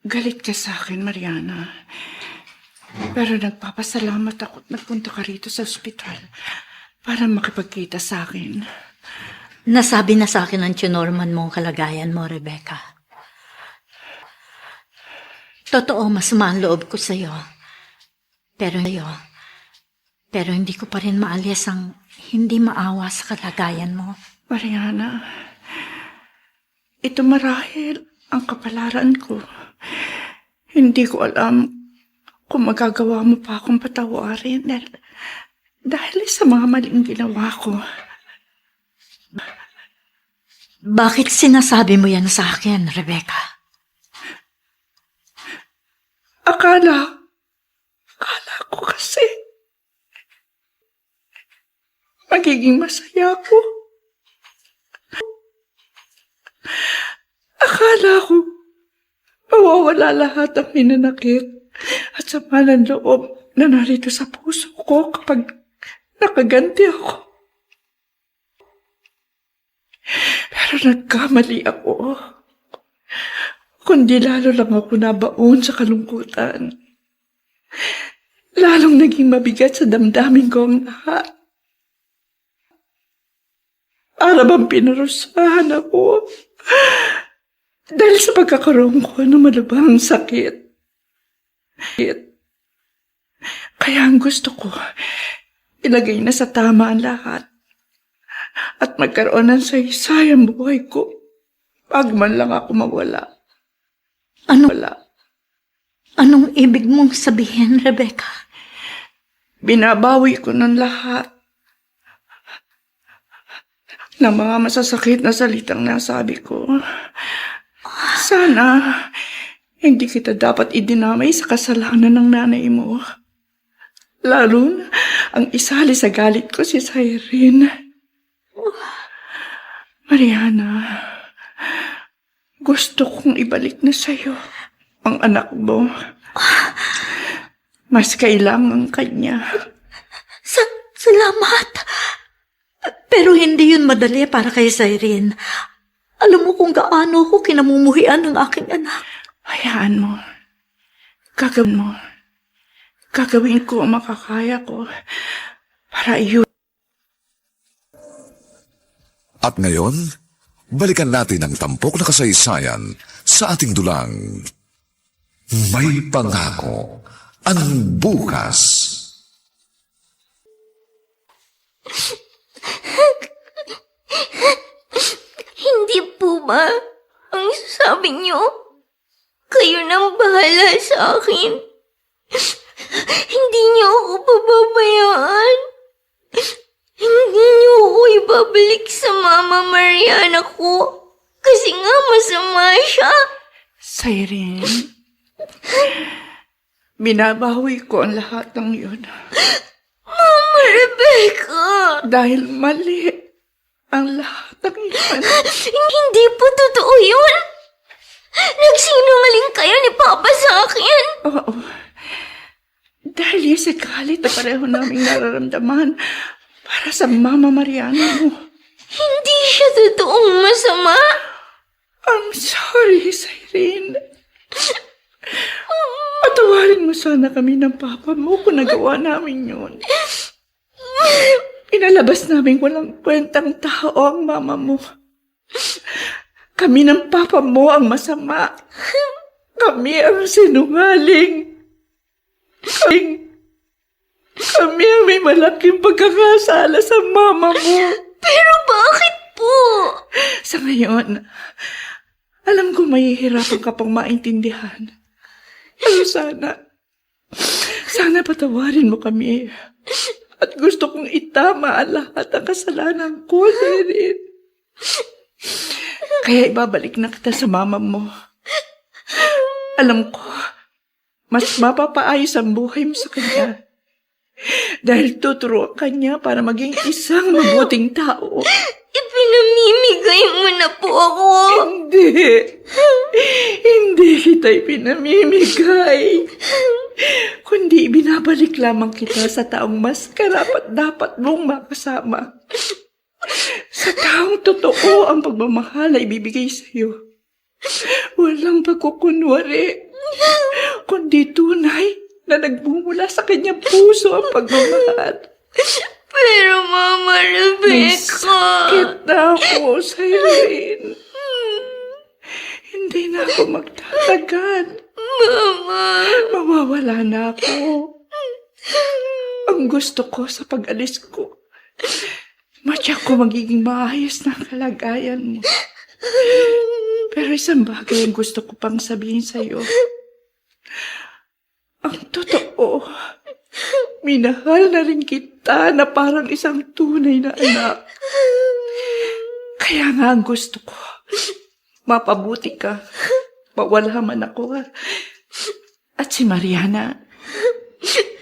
Galit ka sa akin, Mariana. Pero nagpapasalamat ako at nagpunta ka rito sa ospital para makipagkita sa akin. Nasabi na sa akin ng Norman mo ang kalagayan mo, Rebecca. Totoo, masama ang loob ko sa'yo. Pero hindi ko pa rin maalis ang hindi maawa sa kalagayan mo. Mariana, ito marahil ang kapalaran ko. Hindi ko alam kung magagawa mo pa akong patawarin dahil sa mga maling ginawa ko. Bakit sinasabi mo yan sa akin, Rebecca? Akala ko kasi magiging masaya ako. Akala ko mawawala lahat ang hinanakit at sama ng loob na narito sa puso ko kapag nakaganti ako. Pero nagkamali ako. Kundi lalo lang ako nabaon sa kalungkutan. Lalong naging mabigat sa damdamin ko ang lahat. Para bang pinarusahan ako dahil sa pagkakaroon ko ng malubhang sakit. Kaya ang gusto ko, ilagay na sa tama ang lahat at magkaroon ng saysay ang buhay ko pag man lang ako mawala. Anong ibig mong sabihin, Rebecca? Binabawi ko ng lahat ng mga masasakit na salitang nasabi ko. Sana hindi kita dapat idinamay sa kasalanan ng nanay mo. Lalo na ang isali sa galit ko si Cyrene. Mariana, gusto kong ibalik na sa'yo ang anak mo. Mas kailangan kanya. Salamat. Pero hindi yun madali para kay Cyrene. Alam mo kung gaano ako kinamumuhian ng aking anak. Hayaan mo. Gagawin ko ang makakaya ko para iyon. At ngayon, balikan natin ang tampok na kasaysayan sa ating dulang. May pangako ang bukas. Hindi po ba ang sabi niyo? Kayo nang bahala sa akin. Hindi niyo ako pababayaan. Hindi niyo ako ibabalik sa Mama Mariana ko. Kasi nga masama siya. Cyrene, binabawi ko ang lahat ng yun. Mama Rebecca. Dahil mali ang lahat ng yun. Hindi po totoo yun. Nagsinungaling kayo ni Papa sa akin. Oo. Dahil yun sa galit na pareho naming nararamdaman para sa Mama Mariana mo. Hindi siya totoong masama. I'm sorry, Cyrene. Patawarin mo sana kami ng Papa mo kung nagawa namin yun. Inalabas namin walang kwentang tao ang Mama mo. Kami ng Papa mo ang masama. Kami ang sinungaling. Kami ang may malaking pagkakasala sa Mama mo. Pero bakit po? Sa ngayon, alam ko mahihirapan ka pang maintindihan. Pero sana patawarin mo kami. At gusto kong itama ang lahat ng kasalanan ko, Cyrene. Kaya ibabalik na kita sa Mama mo. Alam ko, mas mapapaayos ang buhay mo sa kanya. Dahil tuturuan kanya para maging isang mabuting tao. Ipinamimigay mo na po ako. Hindi kita ipinamimigay. Kundi binabalik lamang kita sa taong mas karapat-dapat mong makasama. Sa taong totoo ang pagmamahal ay ibibigay sa iyo. Walang pagkukunwari, kundi tunay na nagbumula sa kanyang puso ang pagmamahal. Pero Mama May Rebecca... sakit na ako sa Irene. Hindi na ako magtatagal. Mama... Mawawala na ako. Ang gusto ko sa pag-alis ko, matyak ko magiging maayos na ang kalagayan mo. Pero isang bagay ang gusto ko pang sabihin sa'yo. Ang totoo, minahal na rin kita na parang isang tunay na anak. Kaya nga ang gusto ko, mapabuti ka, mawala man ako. At si Mariana,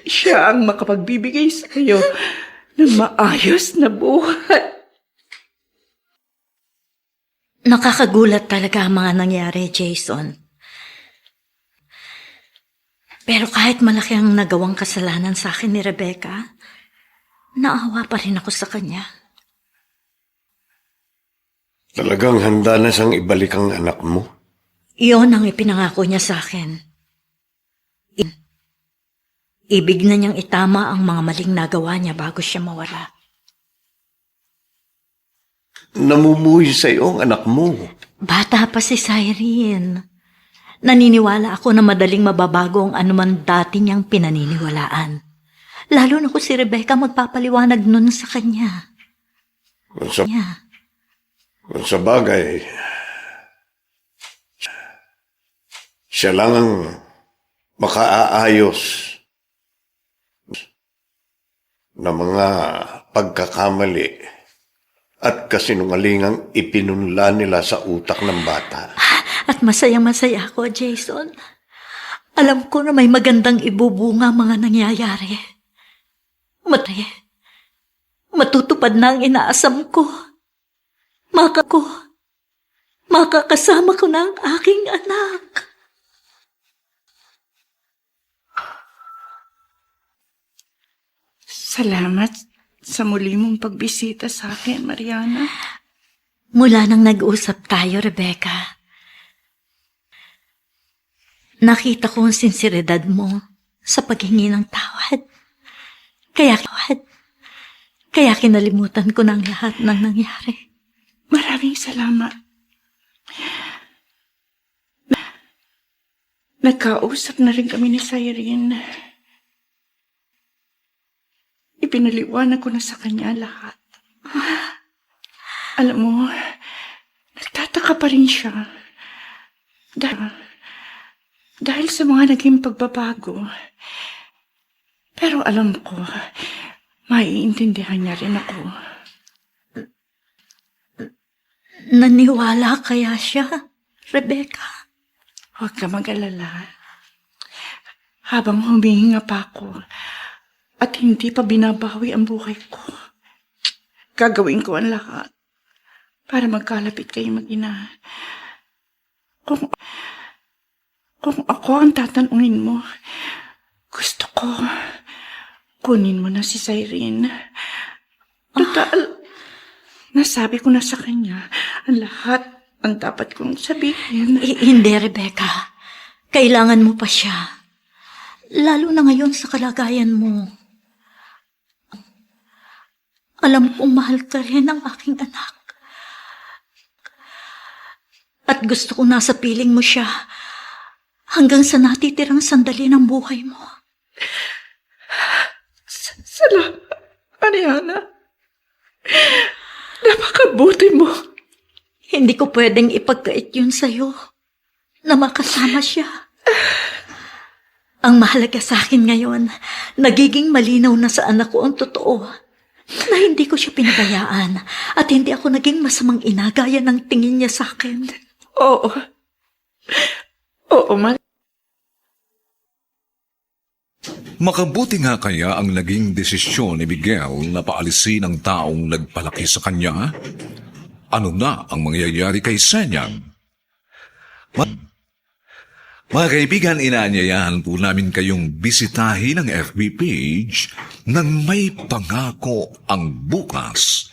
siya ang makapagbibigay sa'yo ng maayos na buhay. Nakakagulat talaga ang mga nangyari, Jason. Pero kahit malaki ang nagawang kasalanan sa akin ni Rebecca, naawa pa rin ako sa kanya. Talagang handa na siyang ibalik ang anak mo. Iyon ang ipinangako niya sa akin. Ibig na niyang itama ang mga maling nagawa niya bago siya mawala. Namumuhay sa iyo ang anak mo. Bata pa si Cyrene. Naniniwala ako na madaling mababago ang anuman dati niyang pinaniniwalaan. Lalo na kung si Rebecca magpapaliwanag nun sa kanya. Kung sa bagay, siya lang ang makaaayos na mga pagkakamali at kasinungalingang ipinunla nila sa utak ng bata. At masayang-masaya ako, Jason. Alam ko na may magandang ibubunga ang mga nangyayari. Matutupad na ang inaasam ko. Makakasama ko na ang aking anak. Salamat sa muli mong pagbisita sa akin, Mariana. Mula nang nag-usap tayo, Rebecca, nakita ko ang sinseridad mo sa paghingi ng tawad. Kaya kinalimutan ko ng lahat ng nangyari. Maraming salamat. Nagkausap na rin kami ni Cyrene. Ipinaliwanag ko na sa kanya lahat. Alam mo, nagtataka pa rin siya. Dahil sa mga naging pagbabago. Pero alam ko, maiintindihan niya rin ako. Naniwala kaya siya, Rebecca? Huwag ka mag-alala. Habang humihinga pa ako at hindi pa binabawi ang buhay ko, gagawin ko ang lahat para magkalapit kayo mag-ina. Kung ako ang tatanungin mo, gusto ko kunin mo na si Cyrene. Total, nasabi ko na sa kanya ang lahat ang dapat kong sabihin. Hindi, Rebecca. Kailangan mo pa siya. Lalo na ngayon sa kalagayan mo. Alam kong mahal ka rin ang aking anak. At gusto ko nasa piling mo siya hanggang sa natitirang sandali ng buhay mo. Salamat, Mariana. Napakabuti mo. Hindi ko pwedeng ipagkait yun sa'yo na makasama siya. Ang mahalaga sa akin ngayon, nagiging malinaw na sa anak ko ang totoo na hindi ko siya pinabayaan at hindi ako naging masamang ina gaya ng tingin niya sa akin. Oo, Makabuti nga kaya ang naging desisyon ni Miguel na paalisin ang taong nagpalaki sa kanya? Ano na ang mangyayari kay Senyang? Mga kaibigan, inaanyayahan po namin kayong bisitahin ang FB page ng May Pangako ang Bukas.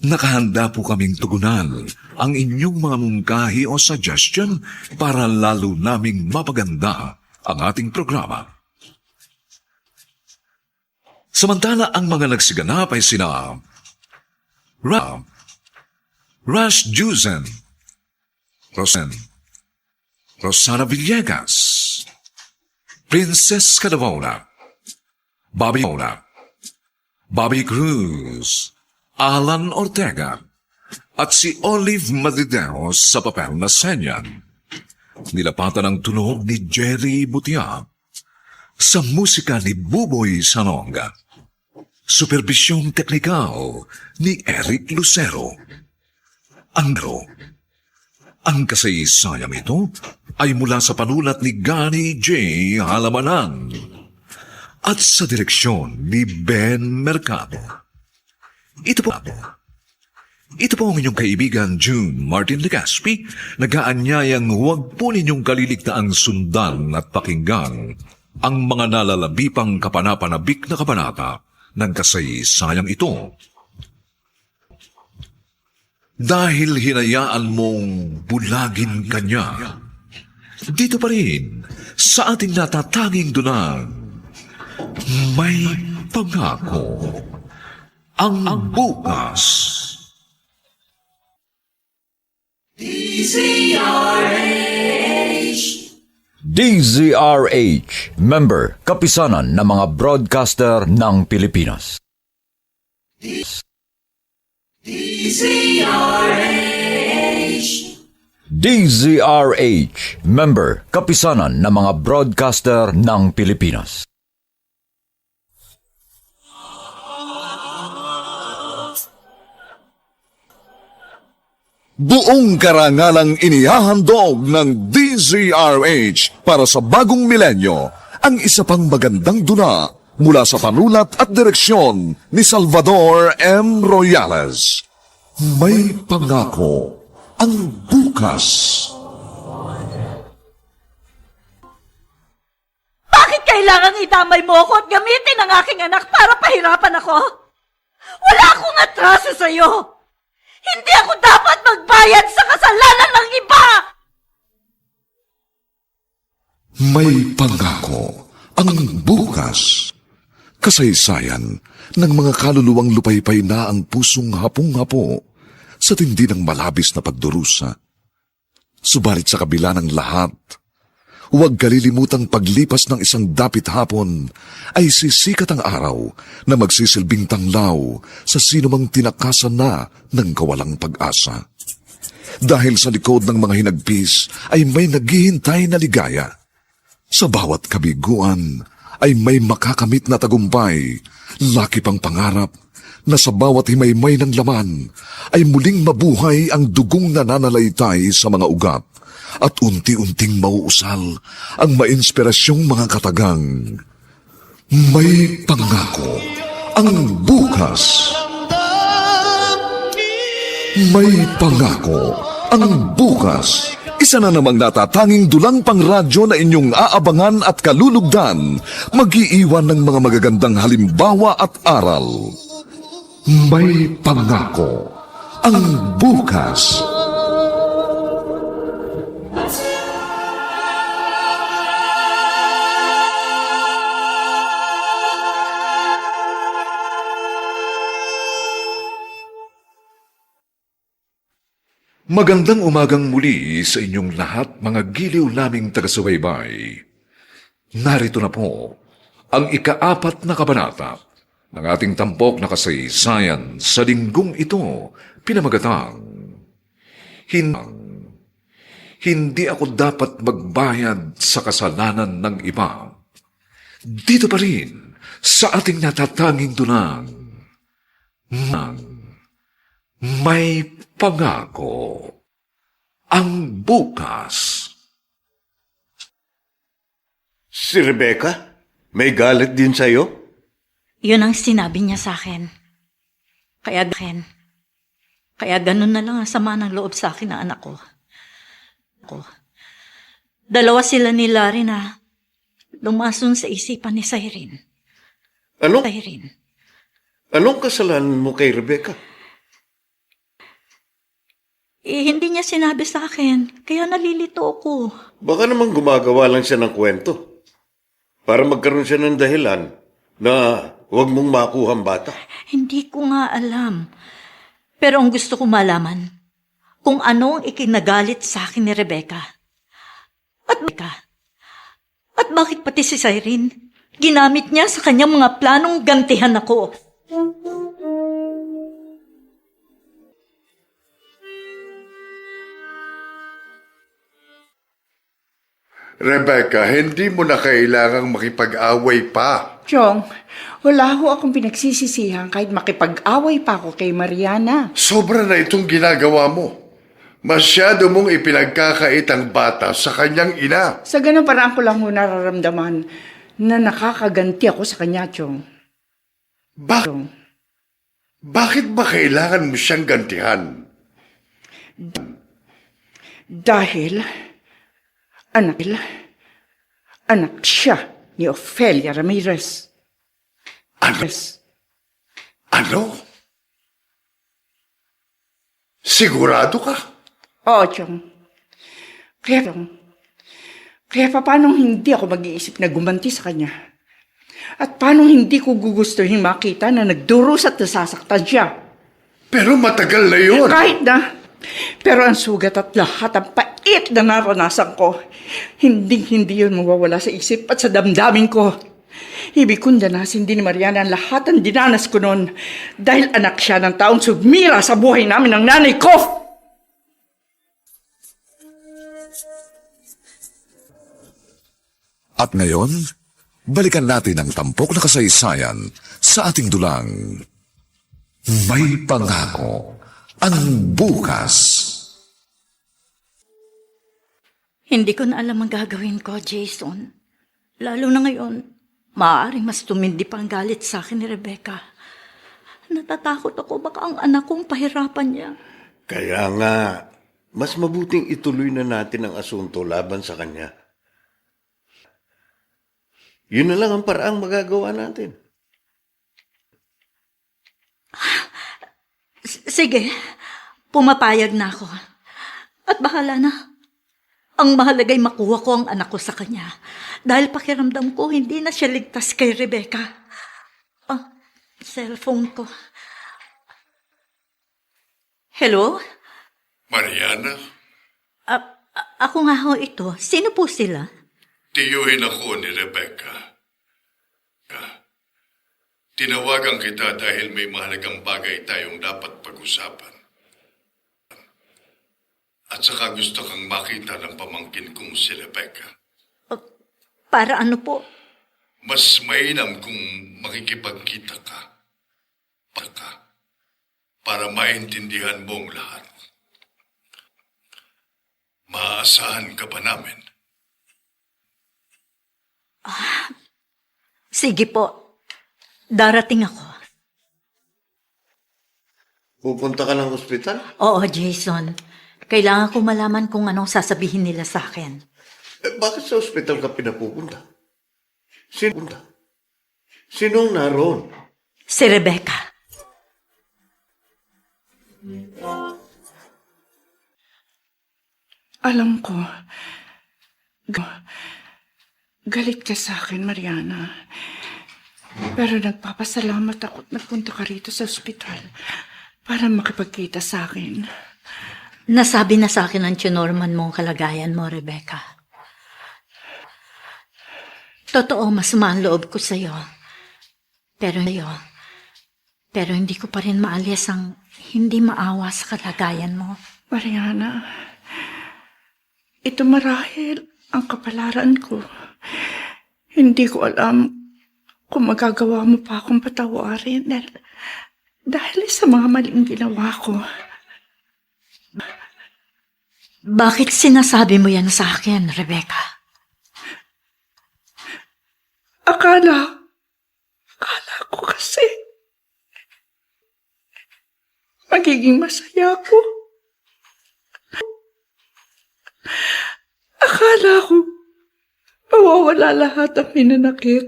Nakahanda po kaming tugunan ang inyong mga mungkahi o suggestion para lalo naming mapaganda ang ating programa. Samantala ang mga nagsiganap ay sina Rush Juzen, Rosana Villegas, Princess Cadavona, Bobby Cruz, Alan Ortega, at si Olive Matideos sa papel na Senyan. Nilapatan ang tunog ni Jerry Butia sa musika ni Buboy Sanonga. Supervisyong teknikal ni Eric Lucero. Ang kasaysayang ito ay mula sa panulat ni Gani J. Halamanan at sa direksyon ni Ben Mercado. Ito po ang inyong kaibigan June Martin Legaspi, nag-aanyayang huwag po ninyong kaliligtaang sundan at pakinggan ang mga nalalabipang kapanapanabik na kabanata ng kasaysayang ito. Dahil hinayaan mong bulagin kanya, dito pa rin sa ating natatanging dunang may pangako ang bukas. DZRH, member, kapisanan ng mga broadcaster ng Pilipinas. DZRH, member, kapisanan ng mga broadcaster ng Pilipinas. Buong karangalang inihahandog ng DZRH para sa bagong milenyo ang isa pang magandang dula mula sa panulat at direksyon ni Salvador M. Royales. May pangako ang bukas. Bakit kailangang idamay mo ako at gamitin ang aking anak para pahirapan ako? Wala akong atraso sa'yo! Hindi ako dapat magbayad sa kasalanan ng iba! May pangako ang bukas. Kasaysayan ng mga kaluluwang lupaypay na ang pusong hapong-hapo sa tindi ng malabis na pagdurusa. Subalit sa kabila ng lahat, huwag kalilimutang paglipas ng isang dapit hapon ay sisikat ang araw na magsisilbing tanglaw sa sinumang tinakasan na ng kawalang pag-asa. Dahil sa likod ng mga hinagpis ay may naghihintay na ligaya. Sa bawat kabiguan ay may makakamit na tagumpay, laki pang pangarap na sa bawat himaymay ng laman ay muling mabuhay ang dugong nananalaytay sa mga ugat at unti-unting mauusal ang mainspirasyong mga katagang. May pangako ang bukas. May pangako ang bukas. Isa na namang natatanging dulang pangradyo na inyong aabangan at kalulugdan, mag-iiwan ng mga magagandang halimbawa at aral. May pangako ang bukas. Magandang umagang muli sa inyong lahat, mga giliw naming taga-subaybay. Narito na po ang ika-4 na kabanata ng ating tampok na kasaysayan sa linggong ito, pinamagatang Hindi ako dapat magbayad sa kasalanan ng iba. Dito pa rin sa ating natatanging dunang may pangako ang bukas. Si Rebecca, may galit din sa'yo? Yun ang sinabi niya sa akin. Kaya ganun na lang ang sama ng loob sa akin ng anak ko. Dalawa sila ni Larry na lumason sa isipan ni Cyrene. Anong kasalanan mo kay Rebecca? Hindi niya sinabi sa akin, kaya nalilito ako. Baka naman gumagawa lang siya ng kwento para magkaroon siya ng dahilan na Huwag mong makuha ang bata. Hindi ko nga alam. Pero ang gusto ko malaman, kung ano ang ikinagalit sa akin ni Rebecca. At bakit pati si Cyrene, ginamit niya sa kanyang mga planong gantihan ako. Rebecca, hindi mo na kailangang makipag-away pa. Chong, wala ho akong pinagsisisihan kahit makipag-away pa ako kay Mariana. Sobra na itong ginagawa mo. Masyado mong ipinagkakait ang bata sa kanyang ina. Sa ganun paraan ko lang ho nararamdaman na nakakaganti ako sa kanya, Chong. Bakit ba kailangan mo siyang gantihan? Dahil anak siya ni Ofelia Ramirez. Ano? Sigurado ka? Oo, Chong. Kaya paano hindi ako mag-iisip na gumanti sa kanya? At paano hindi ko gugustuhin makita na nagdurusa at nasasaktan siya? Pero matagal na yun. Kahit na. Pero ang sugat at lahat ang pait na naranasan ko, hindi yun mawawala sa isip at sa damdamin ko. Ibig kong danasin din ni Mariana ang lahat ang dinanas ko noon dahil anak siya ng taong sumira sa buhay namin ng nanay ko. At ngayon, balikan natin ang tampok na kasaysayan sa ating dulang. May pangako ang bukas. Hindi ko na alam ang gagawin ko, Jason. Lalo na ngayon, maaaring mas tumindi pa ang galit sa akin ni Rebecca. Natatakot ako baka ang anak kong pahirapan niya. Kaya nga, mas mabuting ituloy na natin ang asunto laban sa kanya. Yun na lang ang paraang magagawa natin. Sige, pumapayag na ako. At bahala na. Ang mahalaga'y makuha ko ang anak ko sa kanya. Dahil pakiramdam ko, hindi na siya ligtas kay Rebecca. Cellphone ko. Hello? Mariana, Ako nga ho ito. Sino po sila? tiyuhin ako ni Rebecca. Tinawagan kita dahil may mahalagang bagay tayong dapat pag-usapan. At saka gusto kang makita ng pamangkin kong si Rebecca. Para ano po? Mas mainam kung makikipagkita ka. Para maintindihan mo ang lahat. Maaasahan ka ba namin? Sige po. Darating ako. Pupunta ka ng ospital? Oo, Jason. Kailangan ko malaman kung anong sasabihin nila sa akin. Bakit sa ospital ka pinapupunta? Sinong naroon? Si Rebecca. Alam ko, galit ka sa akin, Mariana. Pero nagpapasalamat ako at nagpunta ka rito sa ospital para makipagkita sa akin. Nasabi na sa akin ang tinorman mo ang kalagayan mo, Rebecca. Totoo, masama ang loob ko sa'yo. Pero hindi ko pa rin maalis ang hindi maawa sa kalagayan mo. Mariana, ito marahil ang kapalaran ko. Hindi ko alam kung magagawa mo pa akong patawarin dahil sa mga maling ginawa ko. Bakit sinasabi mo yan sa akin, Rebecca? Akala ko kasi magiging masaya ako. Akala ko mawawala lahat ang hinanakit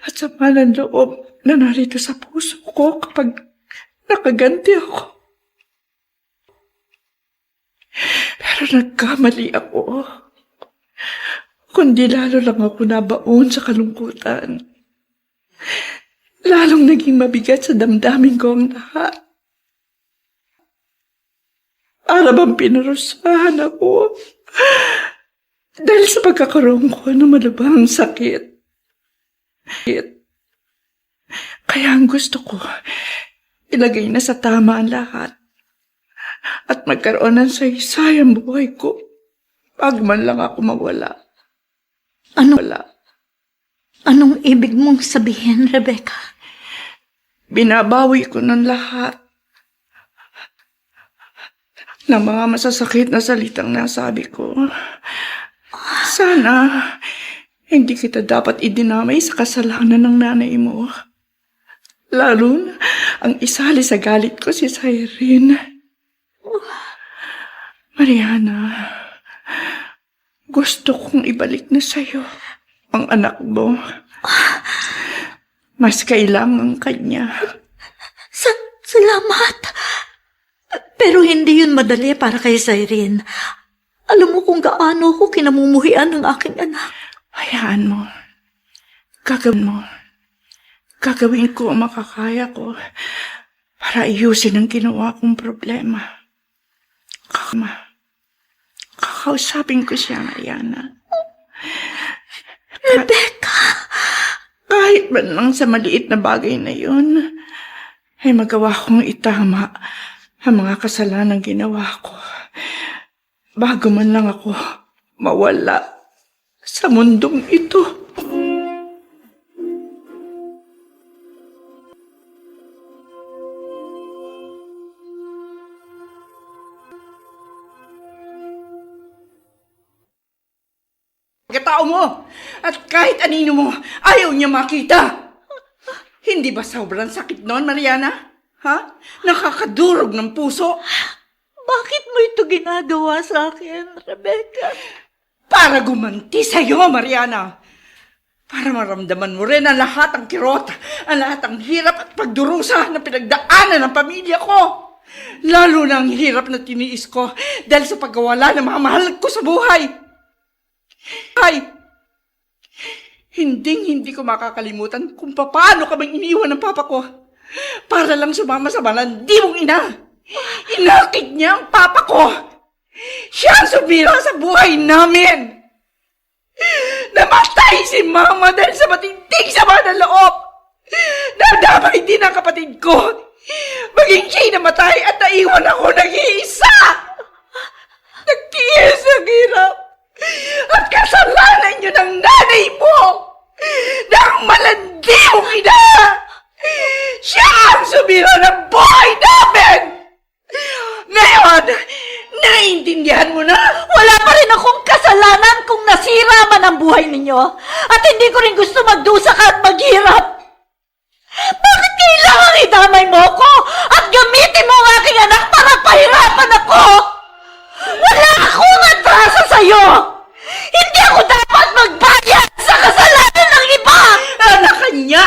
at sama ng loob na narito sa puso ko kapag nakaganti ako. Pero nagkamali ako. Kundi lalo lang ako nabaon sa kalungkutan. lalong naging mabigat sa damdamin ko ang lahat. Para bang pinarusahan ako dahil sa pagkakaroon ko ng malubhang sakit. Kaya ang gusto ko, ilagay na sa tama ang lahat at magkaroon ng saysay ang buhay ko. Pag man lang ako mawala. Anong ibig mong sabihin, Rebecca? Binabawi ko ng lahat ng mga masasakit na salitang nasabi ko. Sana hindi kita dapat idinamay sa kasalanan ng nanay mo. Lalo na ang isali sa galit ko si Cyrene. Mariana, gusto kong ibalik na sa'yo ang anak mo. Mas kailangan kanya. Salamat. Pero hindi yun madali para kay Cyrene. Alam mo kung gaano ko kinamumuhian ng aking anak. Hayaan mo. Gagawin ko ang makakaya ko para ayusin ang ginawa kong problema. Kakausapin ko siya, Mariana. Rebecca! Kahit man lang sa maliit na bagay na yun, ay magawa kong itama ang mga kasalanang ginawa ko. Bago man lang ako mawala sa mundong ito. Pagkatao mo at kahit anino mo, ayaw niya makita. Hindi ba sobrang sakit noon, Mariana? Ha? Nakakadurog ng puso. Bakit mo ito ginagawa sa akin, Rebecca? Para gumanti sa'yo, Mariana. Para maramdaman mo rin ang lahat ng kirot, ang lahat ng hirap at pagdurusa na pinagdaanan ng pamilya ko. Lalo na ang hirap na tiniis ko dahil sa pagkawala ng mga mahal ko sa buhay. Hindi ko makakalimutan kung paano ka bang iniwan ng papa ko para lang sumama sa malandi mong ina. Inakit niya ang papa ko. Siya ang sumira sa buhay namin. Namatay si mama dahil sa matinding sama ng loob. Nadamay din ang kapatid ko. Maging siya'y namatay at naiwan ako nag-iisa. Nagtiis ang hirap. At kasalanan niyo ng nanay mo. Ng malandi mong ina. Siya ang sumira ng buhay namin. Ngayon, naiintindihan mo na? Wala pa rin akong kasalanan kung nasira man ang buhay ninyo. At hindi ko rin gusto magdusa ka at maghirap. Bakit kailangan idamay mo ako at gamitin mo ang aking anak para pahirapan ako? Wala akong atraso sa'yo! Hindi ako dapat magbayad sa kasalanan ng iba! Anak niya!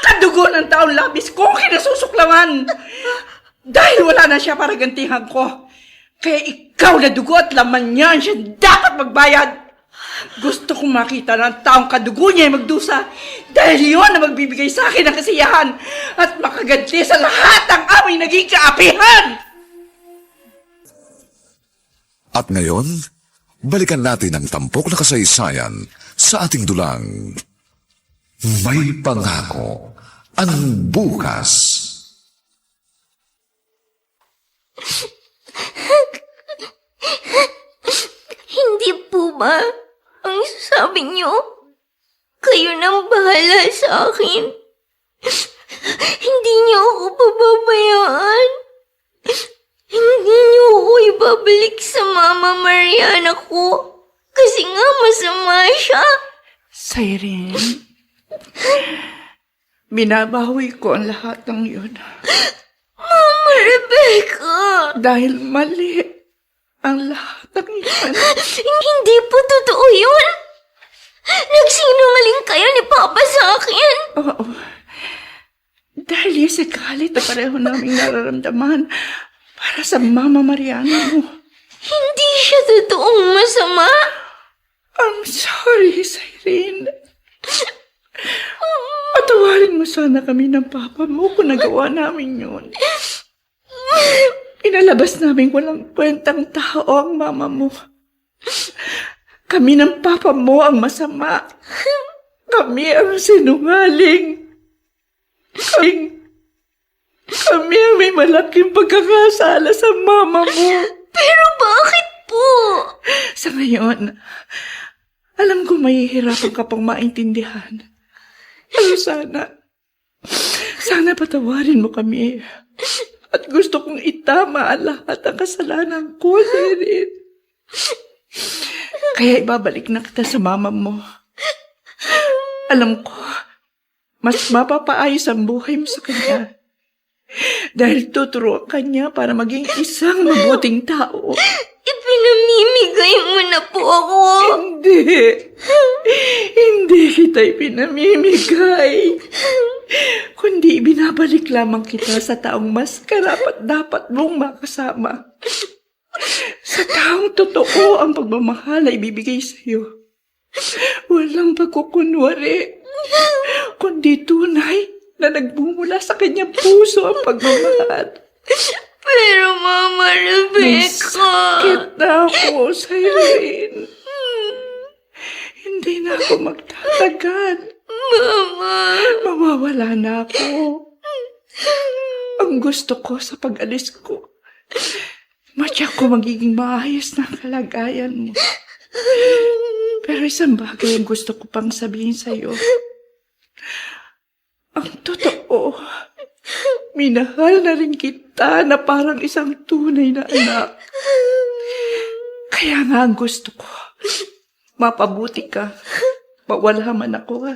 Kadugo ng taong labis kong kinasusuklaman. Dahil wala na siya para gantihan ko. Kaya ikaw na dugo at laman niya siya dapat magbayad. Gusto kong makita ng taong kadugo niya ay magdusa. Dahil yun na magbibigay sa akin ng kasiyahan at makaganti sa lahat ng aming naging kaapihan. At ngayon, balikan natin ang tampok na kasaysayan sa ating dulang. May pangako ang bukas. Hindi po ba ang sabi niyo? Kayo nang bahala sa akin. Hindi niyo ako pababayaan. Hindi niyo ako ibabalik sa Mama Mariana ko. Kasi nga masama siya. Cyrene, binabawi ko ang lahat ng yun. Mama Rebecca. Dahil mali ang lahat ng yun. Hindi po totoo yun. Nagsinungaling kayo ni Papa sa akin. Oo. Dahil yung sa galit na pareho naming nararamdaman para sa Mama Mariana mo. Hindi siya totoong masama. I'm sorry, Cyrene. Patawarin mo sana kami ng papa mo kung nagawa namin yun. Inalabas namin walang kwentang tao ang mama mo. Kami ng papa mo ang masama. Kami ang sinungaling. Kami ang may malaking pagkakasala sa mama mo. Pero bakit po? Sa ngayon, alam ko mahihirapan ka pang maintindihan. Pero sana patawarin mo kami. At gusto kong itama ang lahat ng kasalanan ko, Erin. Kaya ibabalik na kita sa mama mo. Alam ko, mas mapapaayos ang buhay mo sa kanya. Dahil tuturuan ka niya para maging isang mabuting tao. Ipinamimigay mo na po ako. Hindi. Hindi kita ipinamimigay. Kundi binabalik lamang kita sa taong mas karapat-dapat mong makasama. Sa taong totoo ang pagmamahal na ibibigay sa'yo. Walang pagkukunwari, kundi tunay na nagbumula sa kanyang puso ang pagmamahal. Pero Mama Rebecca... Sakit na ako sa Irene. Hindi na ako magtatagal. Mama... Mawawala na ako. Ang gusto ko sa pag-alis ko, matyak ko magiging maayos na ang kalagayan mo. Pero isang bagay ang gusto ko pang sabihin sa'yo. Ang totoo, minahal na rin kita na parang isang tunay na anak. Kaya nga ang gusto ko, mapabuti ka, mawala man ako.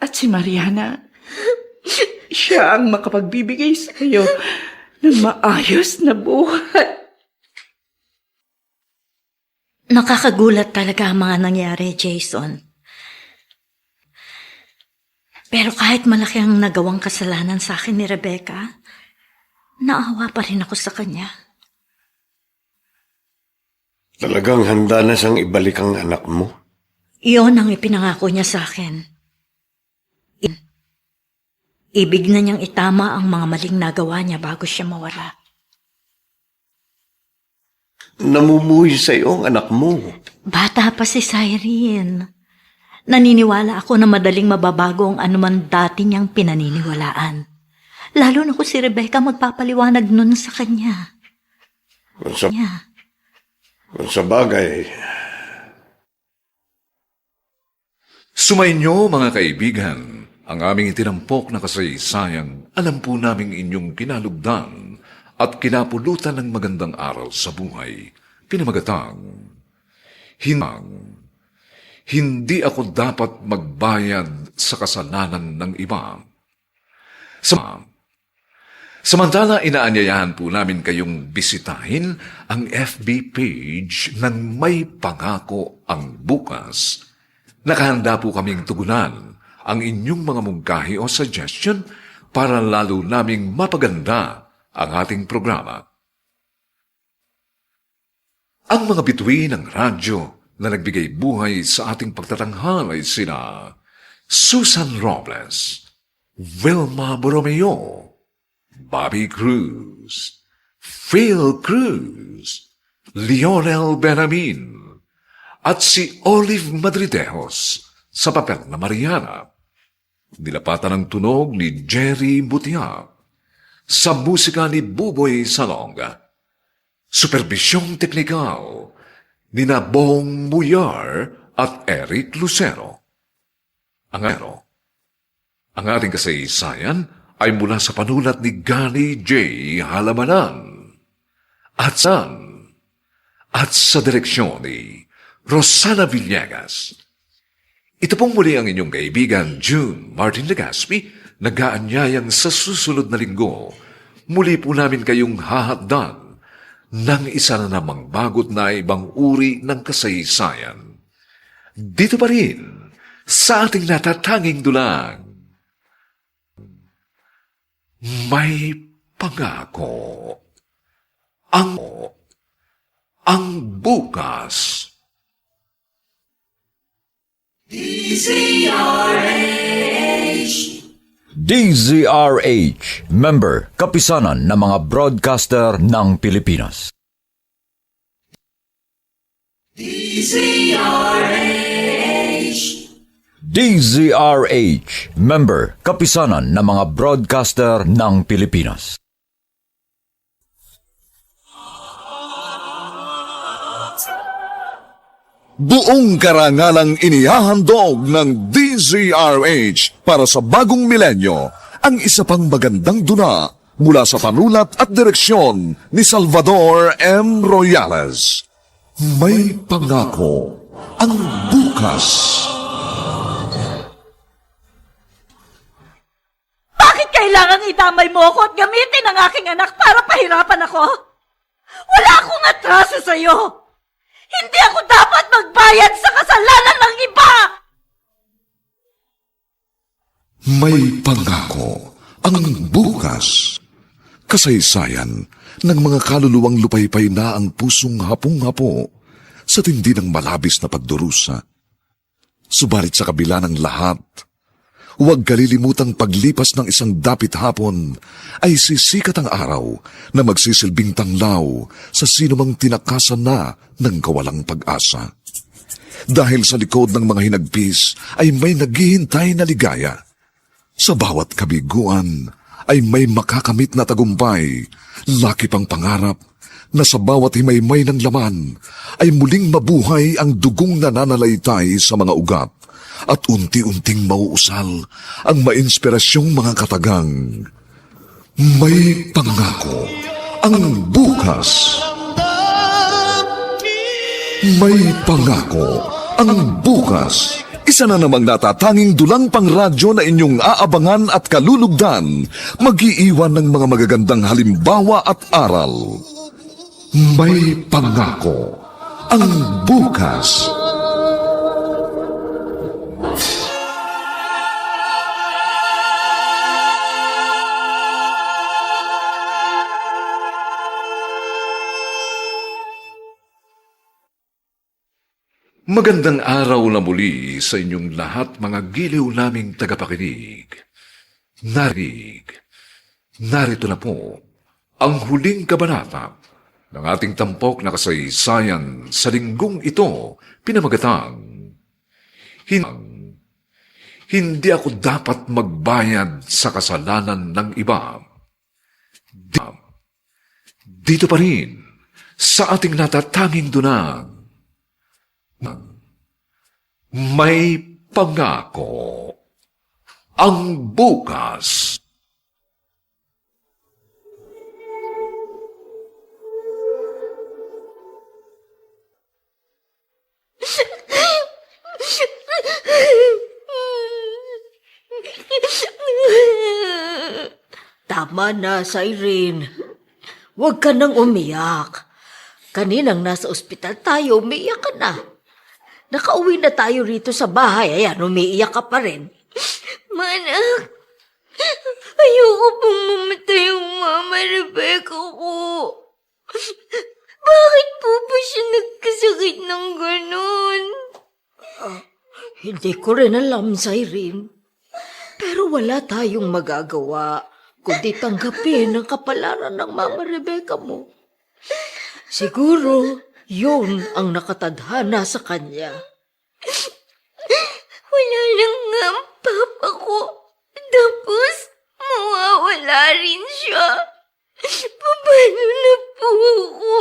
At si Mariana, siya ang makapagbibigay sa'yo ng maayos na buhay. Nakakagulat talaga ang mga nangyari, Jason. Pero kahit malaki ang nagawang kasalanan sa akin ni Rebecca, naawa pa rin ako sa kanya. Talagang handa na siyang ibalik ang anak mo? Iyon ang ipinangako niya sa akin. Ibig na niyang itama ang mga maling nagawa niya bago siya mawala. Namumuhi sa iyo ang anak mo. Bata pa si Cyrene. Naniniwala ako na madaling mababago ang anuman dati niyang pinaniniwalaan. Lalo na kung si Rebecca magpapaliwanag nun sa kanya. Kung sa bagay, Sumainyo mga kaibigan, ang aming itinampok na kasaysayang alam po naming inyong kinalugdan at kinapulutan ng magandang aral sa buhay. Pinamagatang, hindi ako dapat magbayad sa kasalanan ng iba. Samantala, inaanyayahan po namin kayong bisitahin ang FB page ng May Pangako ang Bukas. Nakahanda po kaming tugunan ang inyong mga mungkahi o suggestion para lalo naming mapaganda ang ating programa. Ang mga bituin ng radyo na nagbigay buhay sa ating pagtatanghal ay sina Susan Robles, Wilma Borromeo, Bobby Cruz, Phil Cruz, Lionel Benamin, at si Olive Madridejos sa papel na Mariana. Nilapatan ng tunog ni Jerry Butia, sa musika ni Buboy Salonga, supervisyong teknikal ni Bong Muyar at Eric Lucero. Ang ating kasaysayan ay mula sa panulat ni Gani J. Halamanan at sa direksyon ni Rosana Villegas. Ito pong muli ang inyong kaibigan June Martin Legaspi, nag-aanyayang sa susunod na linggo. Muli po namin kayong hahatdan ng isa na namang bagot na ibang uri ng kasaysayan. Dito pa rin, sa ating natatanging dulang, May Pangako ang Bukas. DZRH, member, kapisanan ng mga broadcaster ng Pilipinas. DZRH, member, kapisanan ng mga broadcaster ng Pilipinas. Buong karangalang inihahandog ng DZRH para sa bagong milenyo ang isa pang magandang duna mula sa panulat at direksyon ni Salvador M. Royales. May pangako ang bukas. Bakit kailangang idamay mo ako at gamitin ang aking anak para pahirapan ako? Wala akong atraso sa'yo! Hindi ako dapat magbayad sa kasalanan ng iba! May pangako ang bukas. Kasaysayan ng mga kaluluwang lupaypay na ang pusong hapong-hapo sa tindi ng malabis na pagdurusa. Subalit sa kabila ng lahat, huwag kalilimutang paglipas ng isang dapit hapon ay sisikat ang araw na magsisilbing tanglaw sa sinumang tinakasan na ng kawalang pag-asa. Dahil sa likod ng mga hinagpis ay may naghihintay na ligaya. Sa bawat kabiguan ay may makakamit na tagumpay, laki pang pangarap na sa bawat himaymay ng laman ay muling mabuhay ang dugong nananalaytay sa mga ugat at unti-unting mauusal ang mainspirasyong mga katagang. May pangako ang bukas. May pangako ang bukas. Isa na namang natatanging dulang pangradyo na inyong aabangan at kalulugdan, mag-iiwan ng mga magagandang halimbawa at aral. May pangako ang bukas. Magandang araw na muli sa inyong lahat, mga giliw naming tagapakinig. Narito na po ang huling kabanata ng ating tampok na kasaysayan sa linggong ito, pinamagatang Hindi ako dapat magbayad sa kasalanan ng iba. Dito pa rin sa ating natatanging dunang, may pangako ang bukas. Tama na, Irene. Huwag ka nang umiyak. Kaninang nasa ospital tayo, umiiyak ka na. Nakauwi na tayo rito sa bahay, ayan, umiiyak ka pa rin. Manak, ayoko pong mamatay yung Mama Rebecca ko. Bakit po ba siya nagkasakit ng ganon? Hindi ko rin alam, Irene. Pero wala tayong magagawa kundi tanggapin ang kapalaran ng Mama Rebecca mo. Siguro, yun ang nakatadhana sa kanya. Wala lang nga ang papa ko. Tapos, mawawala rin siya. Paano na po ako?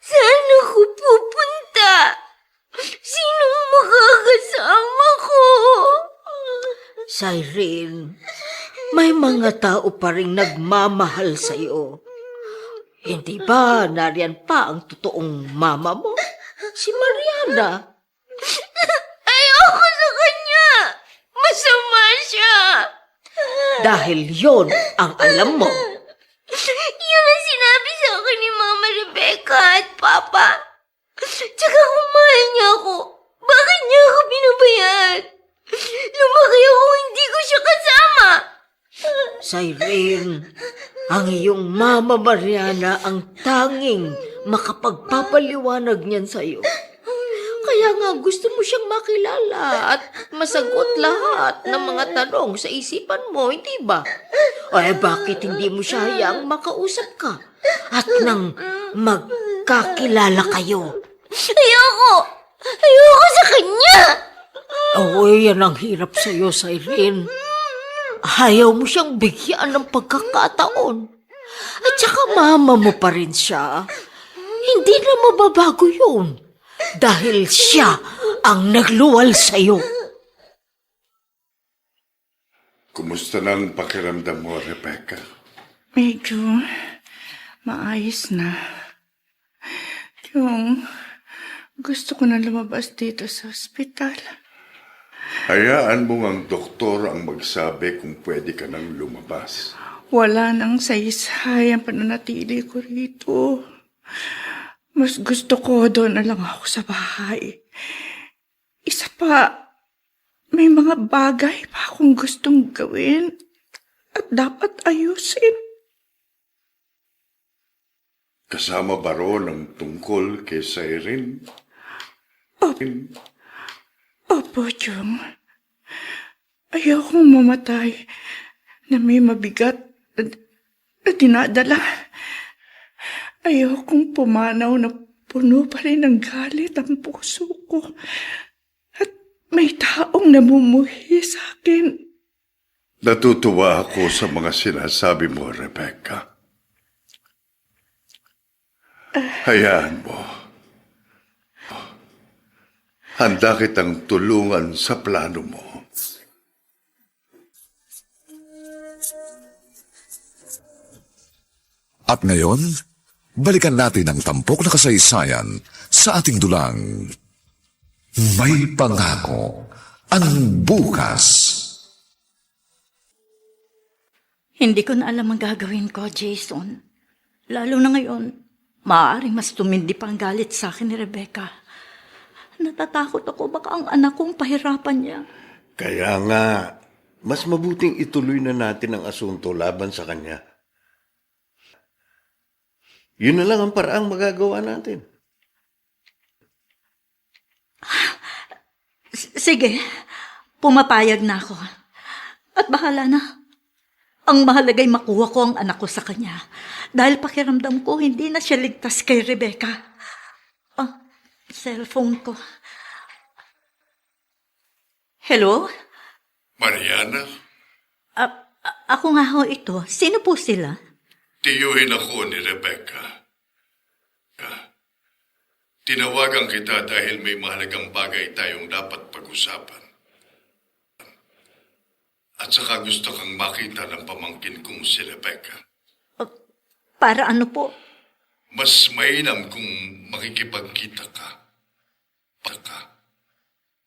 Saan ako pupunta? Sinong makakasama ko? Irene, may mga tao pa rin nagmamahal sa iyo. Hindi ba nariyan pa ang totoong mama mo? Si Mariana. Ayoko sa kanya. Masama siya. Dahil yon ang alam mo. Yun ang sinabi sa akin ni Mama Rebecca at Papa. Tsaka kung mahal niya ako, bakit niya ako binabayad? Lumaki ako, hindi ko siya kasama. Irene, ang iyong Mama Mariana ang tanging makapagpapaliwanag niyan sa iyo. Kaya nga gusto mo siyang makilala at masagot lahat ng mga tanong sa isipan mo, hindi ba? Ay, bakit hindi mo siya hayaang makausap ka? At nang magkakilala kayo. Ayoko! Ayoko sa kanya! Oh, yan ang hirap sa'yo, Irene. Ayaw mo siyang bigyan ng pagkakataon. At saka mama mo pa rin siya. Hindi na mababago yun. Dahil siya ang nagluwal sa'yo. Kumusta na ang pakiramdam mo, Rebecca? Medyo maayos na. Yung gusto ko na lumabas dito sa ospital. Hayaan mo ang doktor ang magsabi kung pwede ka nang lumabas. Wala nang saysay ang pananatili ko rito. Mas gusto ko doon na lang ako sa bahay. Isa pa, may mga bagay pa akong gustong gawin at dapat ayusin. Kasama ba roon ang tungkol kay Irene? Opo, Chong. Ayokong mamatay na may mabigat na dinadala. Ayokong pumanaw na puno pa rin ng galit ang puso ko. At may taong namumuhi sa akin. Natutuwa ako sa mga sinasabi mo, Rebecca. Hayaan mo. Handa kitang tulungan sa plano mo. At ngayon, balikan natin ang tampok na kasaysayan sa ating dulang. May pangako ang bukas. Hindi ko na alam ang gagawin ko, Jason. Lalo na ngayon, maaaring mas tumindi pa ang galit sa akin ni Rebecca. Natatakot ako baka ang anak kong pahirapan niya. Kaya nga, mas mabuting ituloy na natin ang asunto laban sa kanya. Yun na lang ang paraang magagawa natin. Sige, pumapayag na ako. At bahala na. Ang mahalagay makuha ko ang anak ko sa kanya. Dahil pakiramdam ko, hindi na siya ligtas kay Rebecca. Cellphone ko. Hello? Mariana, Ako nga ho ito. Sino po sila? tiyuhin ako ni Rebecca. Tinawagan kita dahil may mahalagang bagay tayong dapat pag-usapan. At saka gusto kang makita ng pamangkin kong si Rebecca. Para ano po? Mas mainam kung makikipagkita ka.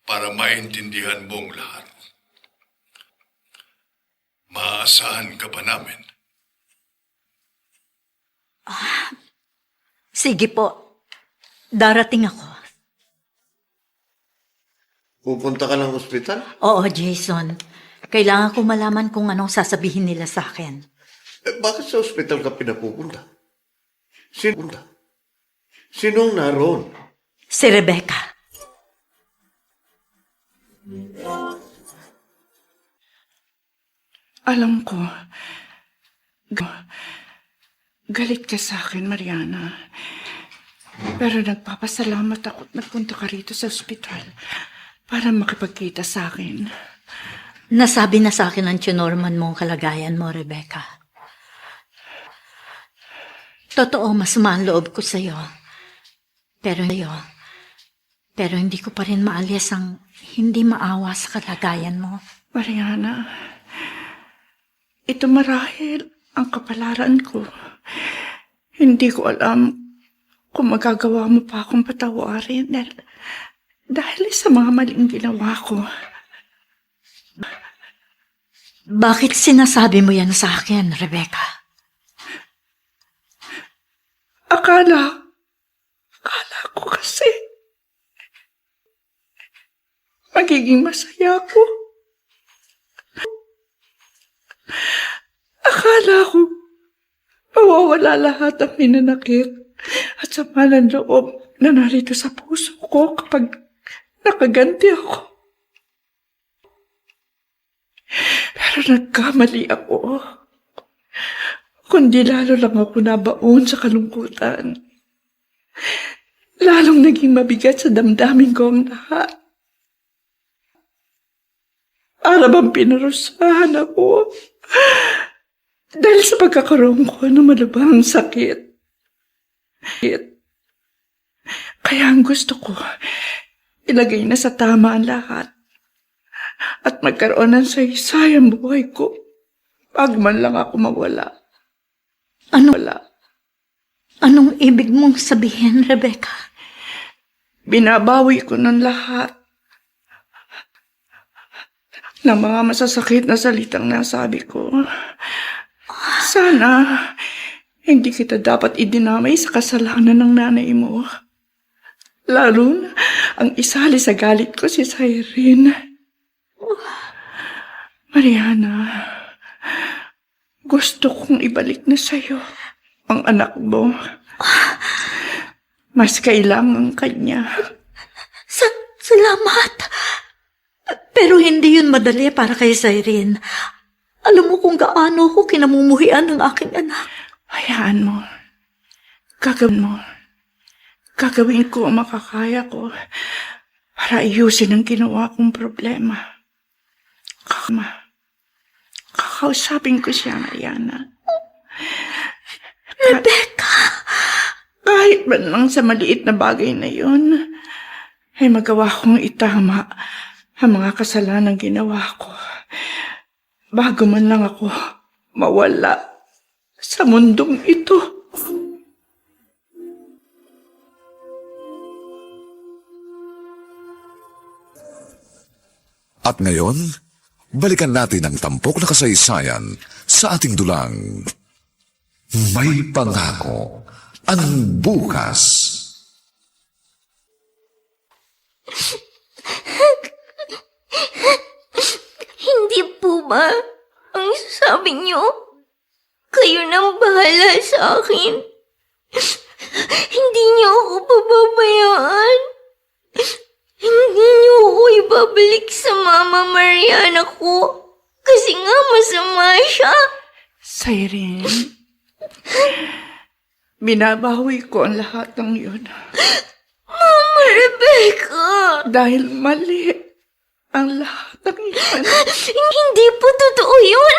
Para maintindihan mong lahat. Maaasahan ka ba namin? Sige po. Darating ako. Pupunta ka ng ospital? Oo, Jason. Kailangan ko malaman kung anong sasabihin nila sa akin. Bakit sa ospital ka pinapupunta? Sinong naroon? Si Rebecca. Alam ko, galit ka sa akin, Mariana. Pero nagpapasalamat ako at nagpunta ka rito sa ospital para makipagkita sa akin. Nasabi na sa akin ang tinorman mo ang kalagayan mo, Rebecca. Totoo, masama ang loob ko sa'yo. Pero hindi ko pa rin maalis ang hindi maawa sa kalagayan mo. Mariana, ito marahil ang kapalaran ko. Hindi ko alam kung magagawa mo pa akong patawarin dahil sa mga maling ginawa ko. Bakit sinasabi mo yan sa akin, Rebecca? Akala ko kasi magiging masaya ako. Akala ko mawawala lahat ang hinanakit at sama ng loob na narito sa puso ko kapag nakaganti ako. Pero nagkamali ako. Kundi lalo lang ako nabaon sa kalungkutan. Lalong naging mabigat sa damdamin ko ang lahat. Para bang pinarusahan ako dahil sa pagkakaroon ko ng malubhang sakit. Kaya ang gusto ko, ilagay na sa tama ang lahat at magkaroon ng saysay ang buhay ko pag man lang ako mawala. Anong ibig mong sabihin, Rebecca? Binabawi ko ng lahat ng mga masasakit na salitang nasabi ko. Sana hindi kita dapat idinamay sa kasalanan ng nanay mo. Lalo na ang isali sa galit ko si Cyrene. Mariana, gusto kong ibalik na sa'yo ang anak mo. Mas kailangan kanya. Salamat. Pero hindi yun madali para kay Cyrene. Alam mo kung gaano ko kinamumuhian ng aking anak. Hayaan mo. Gagawin ko ang makakaya ko para ayusin ang ginawa kong problema. Kakausapin ko siya, Mariana. Rebecca! Kahit man lang sa maliit na bagay na yun, ay magawa kong itama ang mga kasalanang ginawa ko. Bago man lang ako mawala sa mundong ito. At ngayon, balikan natin ang tampok na kasaysayan sa ating dulang. May pangako ang bukas. Hindi po ba ang sabi niyo? Kayo nang bahala sa akin. Hindi niyo ako pababayaan. Hindi niyo ako ibabalik sa Mama Mariana ko. Kasi nga masama siya. Cyrene, binabawi ko ang lahat ng yun. Mama Rebecca! Dahil mali ang lahat ng yun. Hindi po totoo yun.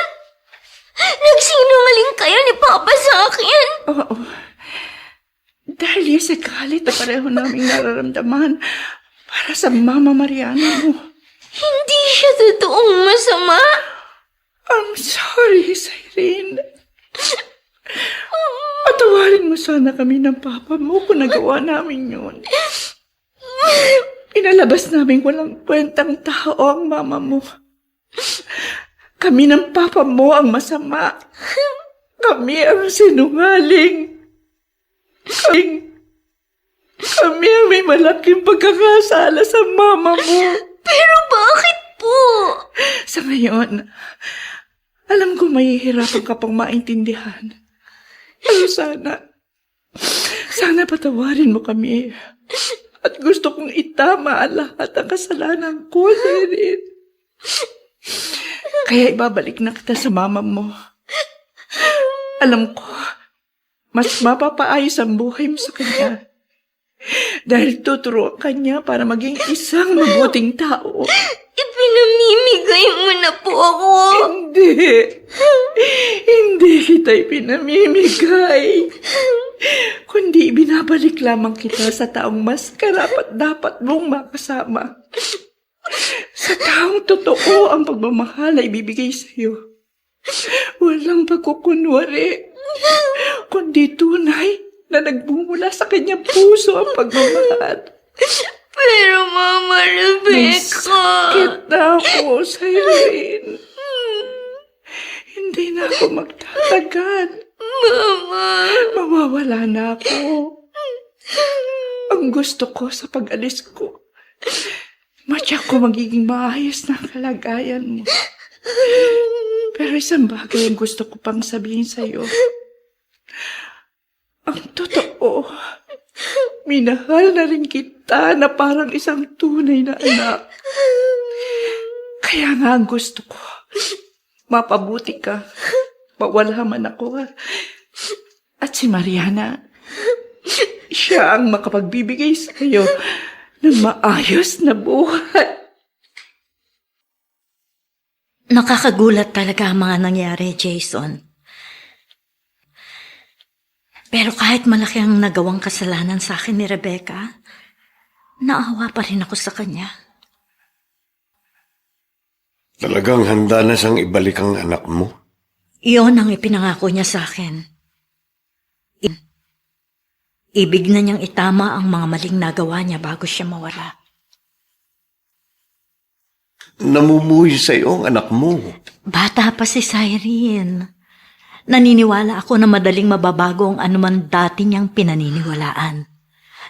Nagsinungaling kayo ni Papa sa akin. Oo. Dahil yun sa galit na pareho naming nararamdaman para sa Mama Mariana mo. Hindi siya totoong masama. I'm sorry, Cyrene. Patawarin mo sana kami ng Papa mo kung nagawa namin yun. Inalabas namin walang kwentang tao ang Mama mo. Kami ng Papa mo ang masama. Kami ang sinungaling. Kami ang may malaking pagkakasala sa Mama mo. Pero bakit po? Sa ngayon, alam ko mahihirapan ka pang maintindihan. Pero sana patawarin mo kami. At gusto kong itama ang lahat ng kasalanan ko, Cyrene. Kaya ibabalik na kita sa mama mo. Alam ko, mas mapapaayos ang buhay mo sa kanya. Dahil tuturuan kanya para maging isang mabuting tao. Ipinamimigay mo na po ako. Hindi kita ipinamimigay. Kundi binabalik lamang kita sa taong mas karapat-dapat mong makasama. Sa taong totoo ang pagmamahal ay ibibigay sa iyo. Walang pagkukunwari, kundi tunay na nagbumula sa kanyang puso ang pagmamahal. Pero Mama Rebecca... Sakit na ako, Cyrene. Hindi na ako magtatagal. Mama... Mawawala na ako. Ang gusto ko sa pag-alis ko, matyak ko magiging maayos na ang kalagayan mo. Pero isang bagay ang gusto ko pang sabihin sa'yo. Ang totoo, minahal na rin kita na parang isang tunay na anak. Kaya nga ang gusto ko, mapabuti ka, mawala man ako. At si Mariana, siya ang makapagbibigay sa iyo ng maayos na buhay. Nakakagulat talaga ang mga nangyari, Jason. Pero kahit malaki ang nagawang kasalanan sa akin ni Rebecca, naawa pa rin ako sa kanya. Talagang handa na siyang ibalik ang anak mo? Iyon ang ipinangako niya sa akin. Ibig na niyang itama ang mga maling nagawa niya bago siya mawala. Namumuhay sa iyo ang anak mo. Bata pa si Cyrene. Naniniwala ako na madaling mababago ang anuman dati niyang pinaniniwalaan.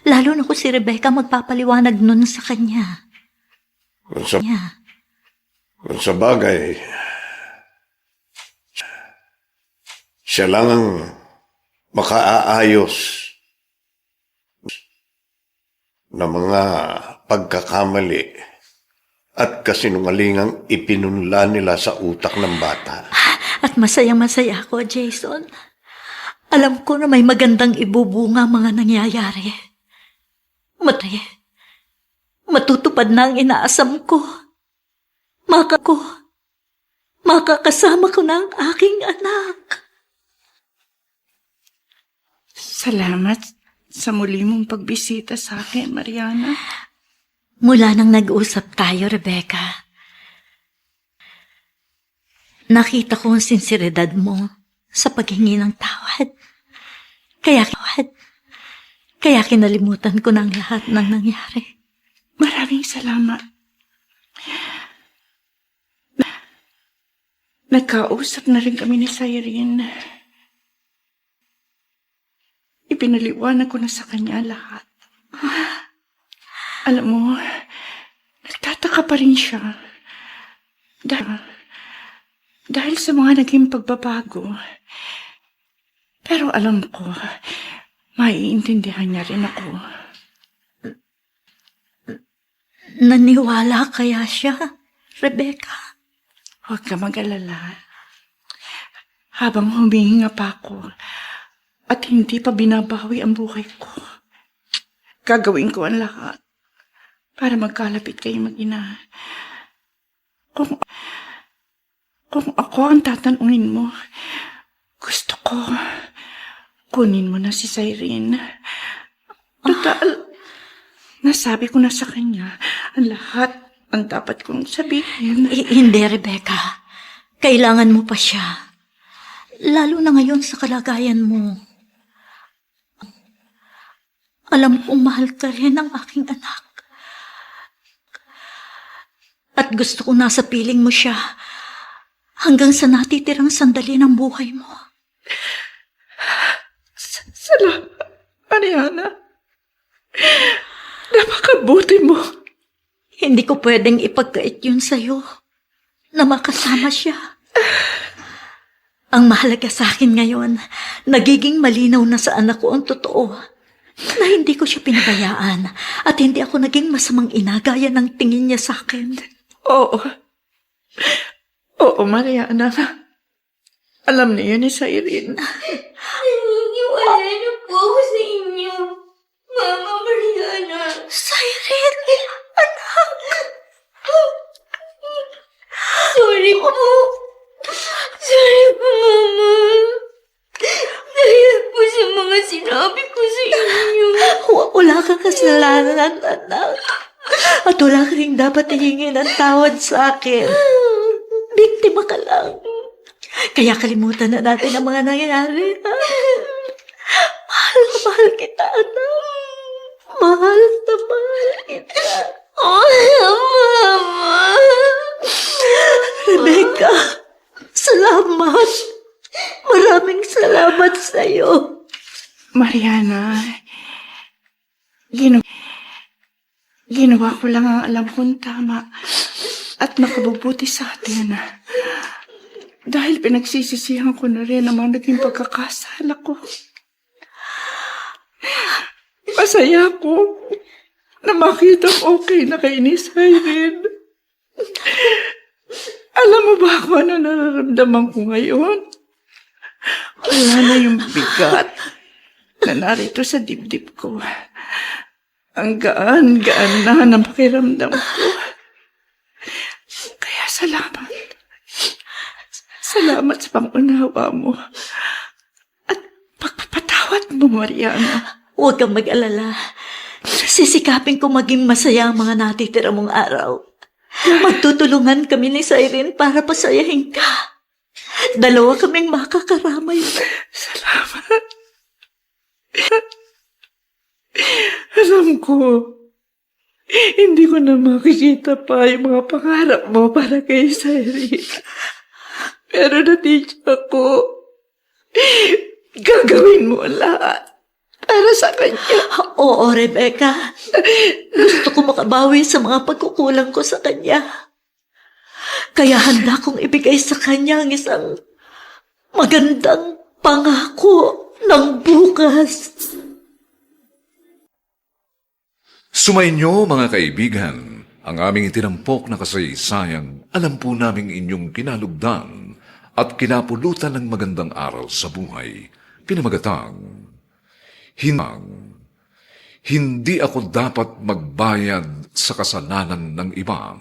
Lalo na kung si Rebecca magpapaliwanag nun sa kanya. Kung sa bagay, siya lang ang makaaayos na mga pagkakamali at kasinungalingang ipinunla nila sa utak ng bata. At masayang-masaya ako, Jason. Alam ko na may magandang ibubunga mga nangyayari. Matutupad na ang inaasam ko. Makakasama ko na ang aking anak. Salamat sa muli mong pagbisita sa akin, Mariana. Mula nang nag-usap tayo, Rebecca, nakita ko ang sinseridad mo sa paghingi ng tawad. Kaya kinalimutan ko ng lahat ng nangyari. Maraming salamat. Nagkausap na rin kami ni Cyrene. Ipinaliwanag ko na sa kanya lahat. Alam mo, nagtataka pa rin siya. Dahil sa mga naging pagbabago. Pero alam ko, maiintindihan niya rin ako. Naniwala kaya siya, Rebecca? Huwag ka mag-alala. Habang humihinga pa ako at hindi pa binabawi ang buhay ko, gagawin ko ang lahat para magkalapit kayo mag-ina. Kung ako ang tatanungin mo, gusto ko kunin mo na si Cyrene. Total, nasabi ko na sa kanya ang lahat ang dapat kong sabihin. Hindi, Rebecca. Kailangan mo pa siya. Lalo na ngayon sa kalagayan mo. Alam kong mahal ka rin ang aking anak. At gusto kong nasa piling mo siya hanggang sa natitirang sandali ng buhay mo. Salamat, Mariana. Napakabuti mo. Hindi ko pwedeng ipagkait yun sa'yo na makasama siya. Ang mahalaga sa akin ngayon, nagiging malinaw na sa anak ko ang totoo na hindi ko siya pinabayaan at hindi ako naging masamang ina gaya ng tingin niya sa akin. Oo, Mariana. Alam niya ni Cyrene. Naniniwala na po ako sa inyo, Mama Mariana. Cyrene, anak! Sorry po. Sorry po, Mama. Dahil po sa mga sinabi ko sa inyo. Wala kang kasalanan, anak. At wala ka rin dapat hihingi ng tawad sa akin. Biktima ka lang. Kaya kalimutan na natin ang mga nangyayari. Mahal kita, anak. Mahal kita. Oh, Mama. Rebecca, salamat. Maraming salamat sa'yo. Mariana, ginawa ko lang ang alam kong tama at makabubuti sa atin. Dahil pinagsisisihan ko na rin ang mga naging pagkakasala ko. masaya ko na makitang okay na kay ni Irene. Alam mo ba kung ano nararamdaman ko ngayon? Wala na yung bigat na narito sa dibdib ko. Ang gaan-gaan na ng pakiramdam ko. Kaya salamat. Salamat sa pangunawa mo. At pagpapatawad mo, Mariana. Huwag kang mag-alala. Sisikapin ko maging masaya ang mga natitira mong araw. Magtutulungan kami ni Irene para pasayahin ka. Dalawa kaming makakaramay. Salamat. Alam ko, hindi ko na makikita pa yung mga pangarap mo para kay Irene. Pero natidya ko, gagawin mo ang lahat para sa kanya. Oo, Rebecca. Gusto ko makabawi sa mga pagkukulang ko sa kanya. Kaya handa kong ibigay sa kanya ang isang magandang pangako ng bukas. Sumainyo mga kaibigan, ang aming itinampok na kasaysayang alam po naming inyong kinalugdan at kinapulutan ng magandang aral sa buhay, pinamagatang, hindi ako dapat magbayad sa kasalanan ng iba.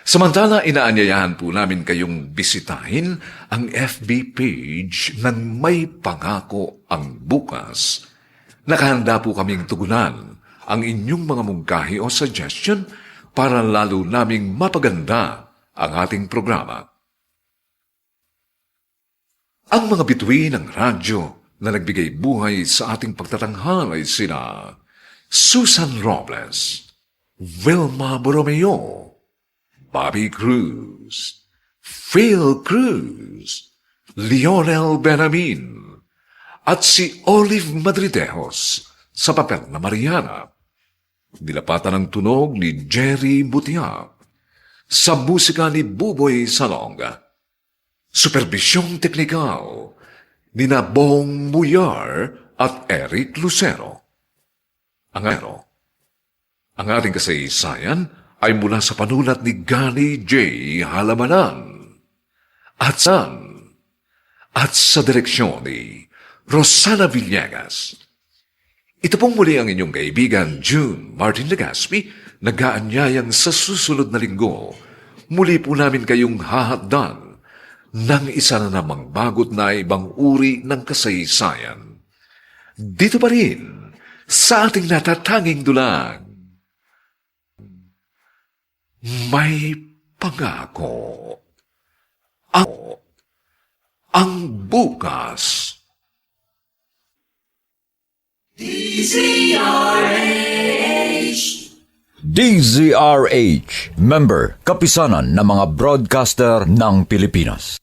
Samantala, inaanyayahan po namin kayong bisitahin ang FB page ng May Pangako ang Bukas. Nakahanda po kaming tugunan ang inyong mga mungkahi o suggestion para lalo naming mapaganda ang ating programa. Ang mga bituin ng radyo na nagbigay buhay sa ating pagtatanghal ay sina Susan Robles, Wilma Borromeo, Bobby Cruz, Phil Cruz, Lionel Benamin, at si Olive Madridejos sa papel na Mariana. Nilapatan ng tunog ni Jerry Butiak, sa musika ni Buboy Salonga. Superbisyong teknikal ni Bong Muyar at Eric Lucero. Ang ating kasaysayan ay mula sa panulat ni Gani J. Halamanan at sa direksyon ni Rosana Villegas. Ito pong muli ang inyong kaibigan June Martin Legaspi, nag-aanyayang sa susunod na linggo, muli po namin kayong hahatdan ng isa na namang bagot na ibang uri ng kasaysayan. Dito pa rin, sa ating natatanging dulang, May Pangako ang Bukas. DZRH, member, kapisanan ng mga broadcaster ng Pilipinas.